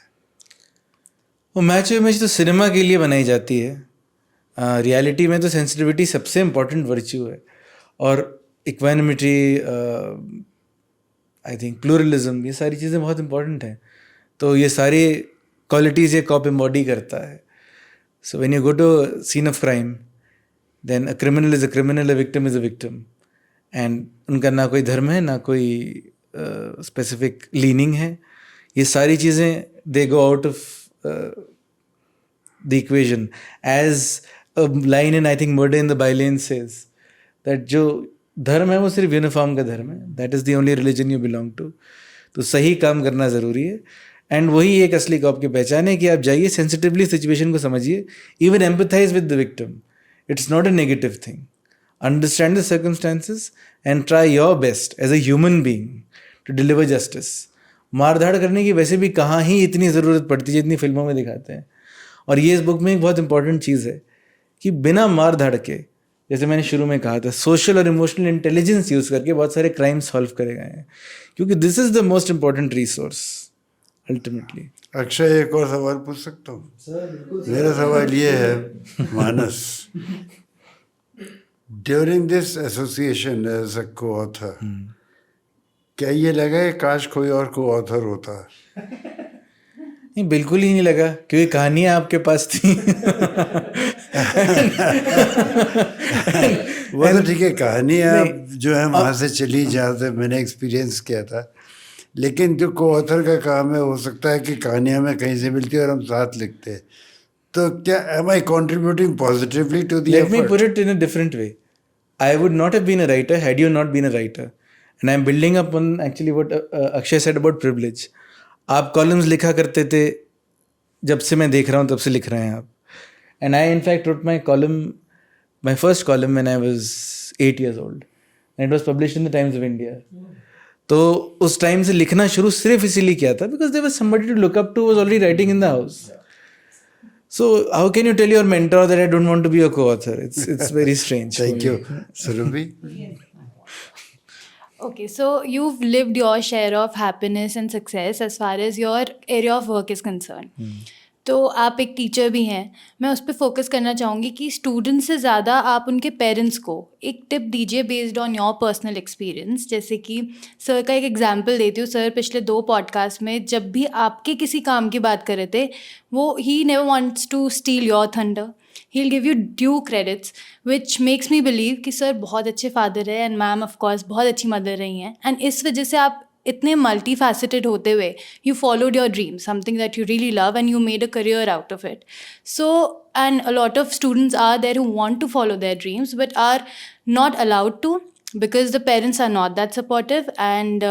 वो मैचो इमेज तो सिनेमा के लिए बनाई जाती है. रियलिटी में तो सेंसिटिविटी सबसे इम्पोर्टेंट वर्च्यू है. और इक्वानिमिटी, आई थिंक प्लूरलिज्म, ये सारी चीज़ें बहुत इंपॉर्टेंट हैं. तो ये सारी क्वालिटीज़ ये कॉप एम्बॉडी करता है. So when you go to scene of crime, then a criminal is a criminal, a victim is a victim. And उनका ना कोई धर्म है, ना कोई स्पेसिफिक लीनिंग है. ये सारी चीज़ें they go out of the equation. As a line in I think murder in the bylanes says that जो धर्म है वो सिर्फ यूनिफॉर्म का धर्म है. That is the only religion you belong to. तो सही काम करना ज़रूरी है. एंड वही एक असली कॉप की पहचान है कि आप जाइए, सेंसिटिवली सिचुएशन को समझिए, even empathise with the victim. It's not a negative thing. Understand the circumstances and try your best as a human being to deliver justice. मारधाड़ करने की वैसे भी कहाँ ही इतनी ज़रूरत पड़ती है जितनी फिल्मों में दिखाते हैं. और ये इस बुक में एक बहुत इंपॉर्टेंट चीज़ है कि बिना मार धाड़ के, जैसे मैंने शुरू में कहा था, सोशल और इमोशनल इंटेलिजेंस यूज़ करके बहुत सारे क्राइम सॉल्व करे गए हैं. क्योंकि this is the most important resource. ultimately. Akshay, एक और सवाल पूछ सकता हूँ? मेरा सवाल ये है, Manas, during this association as a co-author, क्या ये लगा है काश कोई और को-ऑथर होता? नहीं, बिल्कुल ही नहीं लगा, क्योंकि कहानियाँ आपके पास थी. वो तो ठीक है, कहानियाँ जो है वहाँ से चली जहाँ से मैंने एक्सपीरियंस किया था, लेकिन जो को-ऑथर का काम है, हो सकता है कि कहानियाँ में कहीं से मिलती है और हम साथ लिखते हैं. तो क्या am I contributing positively to the Let effort? me put it in a different way. I would not have been a writer had you not been a writer. And I'm building up on actually what Akshay said about privilege. आप columns लिखा करते थे, जब से मैं देख रहा हूँ तब से लिख रहे हैं आप. And I in fact wrote my first column when I was 8 years old. And it was published in the Times of India. तो उस टाइम से लिखना शुरू सिर्फ इसीलिए किया था because there was somebody to look up to who was already writing in the house. So how can you tell your mentor that I don't want to be a co-author? It's very strange. Thank you. Surabhi? Okay, so you've lived your share of happiness and success as far as your area of work is concerned. तो आप एक teacher भी हैं, मैं उस पर focus करना चाहूँगी कि स्टूडेंट्स से ज़्यादा आप उनके पेरेंट्स को एक टिप दीजिए based on your personal experience. जैसे कि सर का एक एग्जांपल देती हूँ. सर पिछले 2 पॉडकास्ट में जब भी आपके किसी काम की बात कर रहे थे, वो he never wants to steal your thunder. He'll give you due credits, which makes me believe कि सर बहुत अच्छे फादर है एंड मैम ऑफ कोर्स बहुत अच्छी मदर रही हैं. एंड इस वजह से आप इतने मल्टी फैसेटेड होते हुए you followed your dream, something that you really love and you made a career out of it. So and a lot of students are there who want to follow their dreams but are not allowed to because the parents are not that supportive and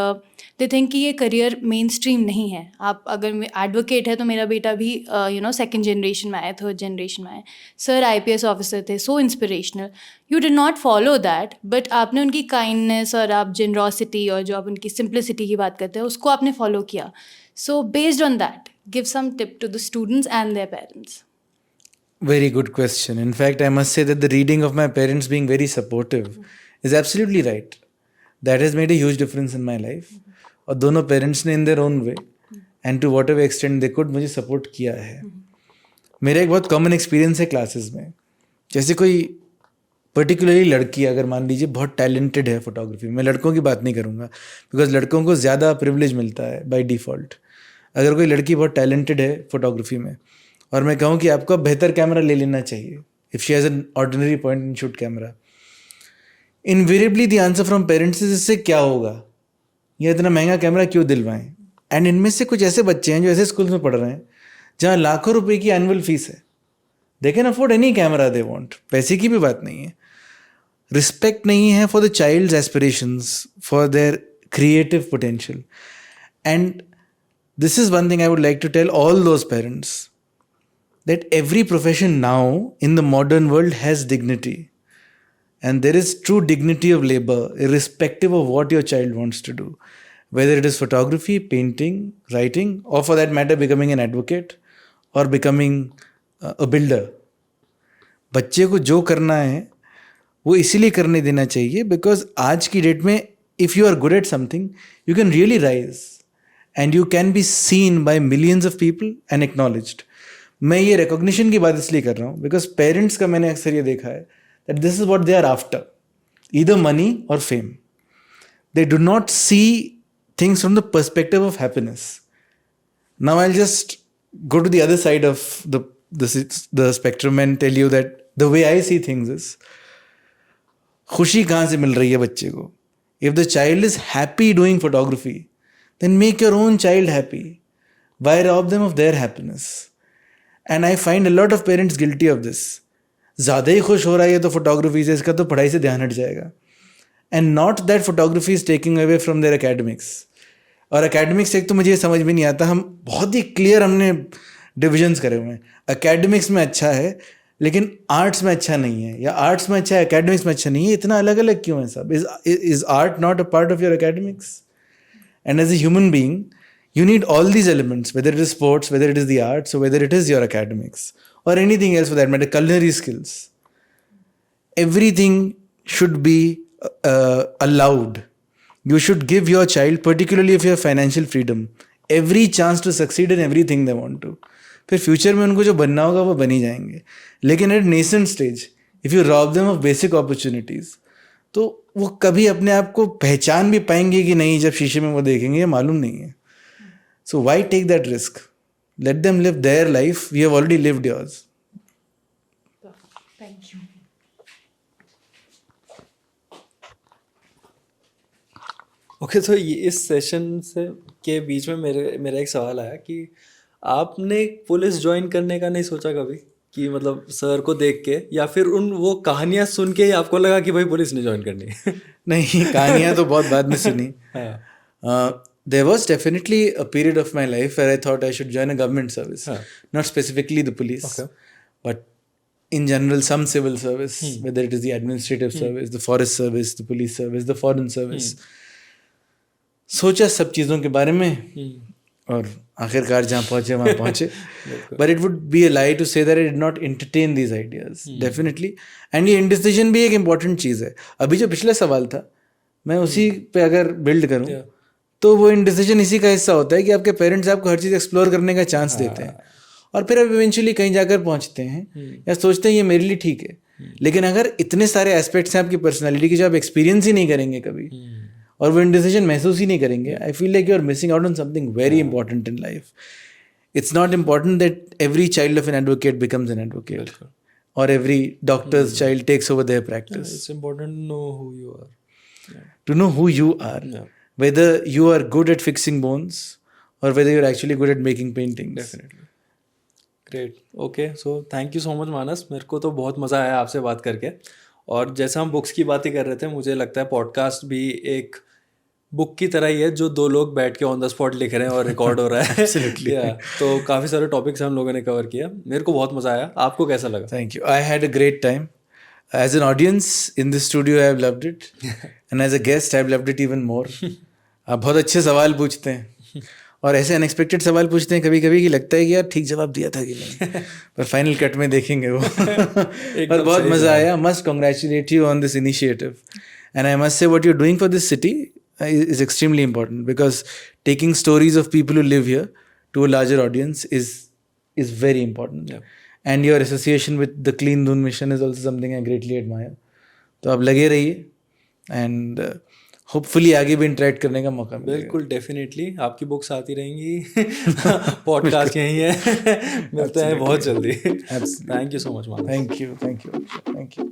they think कि ये career main stream नहीं है. आप अगर advocate है तो मेरा बेटा भी सेकेंड जनरेशन में आया, थर्ड जनरेशन में आया. सर IPS ऑफिसर थे, so inspirational. You did not follow that, but आपने उनकी काइंडनेस और आप जेनरॉसिटी और जो आप उनकी सिंप्लिसिटी की बात करते हैं उसको आपने फॉलो किया. So based on that give some tip to the students and their parents. Very good question. In fact, I must say that the reading of my parents being very supportive is absolutely right. That has made a huge difference in my life. और दोनों parents ने in their own way and to whatever extent they could मुझे support किया है. मेरा एक बहुत common experience है क्लासेस में. जैसे कोई पर्टिकुलरली लड़की अगर मान लीजिए बहुत टैलेंटेड है फोटोग्राफी में, मैं लड़कों की बात नहीं करूँगा बिकॉज लड़कों को ज़्यादा प्रिविलेज मिलता है बाय डिफ़ॉल्ट. अगर कोई लड़की बहुत टैलेंटेड है फोटोग्राफी में और मैं कहूँ कि आपको बेहतर कैमरा ले लेना चाहिए, if she has an ordinary point and shoot camera, invariably the answer from parents is इससे क्या होगा, ये इतना महंगा कैमरा क्यों दिलवाएं. एंड इनमें से कुछ ऐसे बच्चे हैं जो ऐसे स्कूल में पढ़ रहे हैं जहाँ लाखों रुपए की एनुअल फीस है. They can afford any camera they want. पैसे की भी बात नहीं है, रिस्पेक्ट नहीं है for the child's aspirations, for their creative potential. And this is one thing I would like to tell all those parents, that every profession now in the modern world has dignity, and there is true dignity of labor irrespective of what your child wants to do, whether it is photography, painting, writing, or for that matter becoming an advocate or becoming a builder. बच्चे को जो करना है वो इसीलिए करने देना चाहिए बिकॉज आज की डेट में if you are good at something you can really rise and you can be seen by millions of people and acknowledged. मैं ये रिकॉग्निशन की बात इसलिए कर रहा हूँ बिकॉज पेरेंट्स का मैंने अक्सर ये देखा है that this is what they are after, either money or fame. They do not see things from the perspective of happiness. Now I just go to the other side of the spectrum and tell you that the way I see things is, खुशी कहाँ से मिल रही है बच्चे को. If the child is happy doing photography then make your own child happy. Why rob them of their happiness. And I find a lot of parents guilty of this. ज़्यादा ही खुश हो रहा है तो फोटोग्राफी से, इसका तो पढ़ाई से ध्यान हट जाएगा. And not that photography is taking away from their academics. और एकेडमिक्स एक तो मुझे ये समझ में नहीं आता, हम बहुत ही क्लियर हमने डिविजन्स करे हुए हैं. एकेडमिक्स में अच्छा है लेकिन आर्ट्स में अच्छा नहीं है, या आर्ट्स में अच्छा है एकेडमिक्स में अच्छा नहीं है. इतना अलग अलग क्यों है सब? Is art not a part of your academics? And as a human being you need all these elements, whether it is sports, whether it is the arts, or whether it is your academics, or anything else for that matter, culinary skills. Everything should be allowed. You should give your child, particularly if you have financial freedom, every chance to succeed in everything they want to. फिर future में उनको जो बनना होगा वो बन ही जाएंगे. लेकिन at nascent stage if you rob them of basic opportunities तो वो कभी अपने आप को पहचान भी पाएंगे कि नहीं, जब शीशे में वो देखेंगे, ये मालूम नहीं है. So why take that risk? Let them live their life, we have already lived yours. Thank you. Okay, तो ये इस सेशन से के बीच में मेरा एक सवाल आया कि आपने पुलिस ज्वाइन करने का नहीं सोचा कभी, कि मतलब सर को देख के या फिर वो कहानियां सुन के ही आपको लगा कि भाई पुलिस नहीं ज्वाइन करनी? नहीं, कहानियां तो बहुत बाद में सुनी. There was definitely a period of my life where I thought I should join a government service, not specifically the police, but in general some civil service, whether it is the administrative service, the forest service, the police service, the foreign service. सोचा सब चीज़ों के बारे में और आखिरकार जहाँ पहुँचे वहाँ पहुँचे. But it would be a lie to say that I did not entertain these ideas. Definitely. And ये indecision भी एक important चीज़ है. अभी जो पिछला सवाल था, मैं उसी पे अगर बिल्ड करूँ तो वो indecision इसी का हिस्सा होता है कि आपके पेरेंट्स आपको हर चीज़ एक्सप्लोर करने का चांस देते हैं और फिर आप इवेंचुअली कहीं जाकर पहुँचते हैं या सोचते हैं ये मेरे लिए ठीक है. लेकिन अगर इतने सारे एस्पेक्ट्स हैं आपकी पर्सनैलिटी की जो आप एक्सपीरियंस ही नहीं करेंगे कभी और वो इंडिसीजन महसूस ही नहीं करेंगे, I feel like you are missing out on something very important in life. It's not important that every child of an advocate becomes an advocate or every doctor's child takes over their practice. It's important to know who you are. To know who you are, whether you are good at fixing bones or whether you're actually good at making paintings. Definitely. Great. Okay. So thank you so much मानस. मेरे को तो बहुत मज़ा आया आपसे बात करके. और जैसे हम बुक्स की बातें कर रहे थे, मुझे लगता है पॉडकास्ट भी एक बुक की तरह ही है जो दो लोग बैठ के ऑन द स्पॉट लिख रहे हैं और रिकॉर्ड हो रहा है. तो काफ़ी सारे टॉपिक्स हम लोगों ने कवर किया. मेरे को बहुत मज़ा आया. आपको कैसा लगा? Thank you. I had a great time. As an audience in this studio, I have loved it. And as a guest, I have loved it even more. आप बहुत अच्छे सवाल पूछते हैं और ऐसे अनएक्सपेक्टेड सवाल पूछते हैं कभी कभी कि लगता है कि यार ठीक जवाब दिया था कि नहीं, पर फाइनल कट में देखेंगे वो. पर बहुत मज़ा आया. Must congratulate you on this initiative and I must say what you are doing for this city is extremely important because taking stories of people who live here to a larger audience is very important. And your association with the Clean Dhoon mission is also something I greatly admire. तो आप लगे रहिए and hopefully आगे भी interact करने का मौका मिलेगा. बिल्कुल, डेफिनेटली. आपकी बुक्स आती रहेंगी. पॉडकास्ट यही है. मिलते हैं बहुत जल्दी. Thank you so much. Thank you.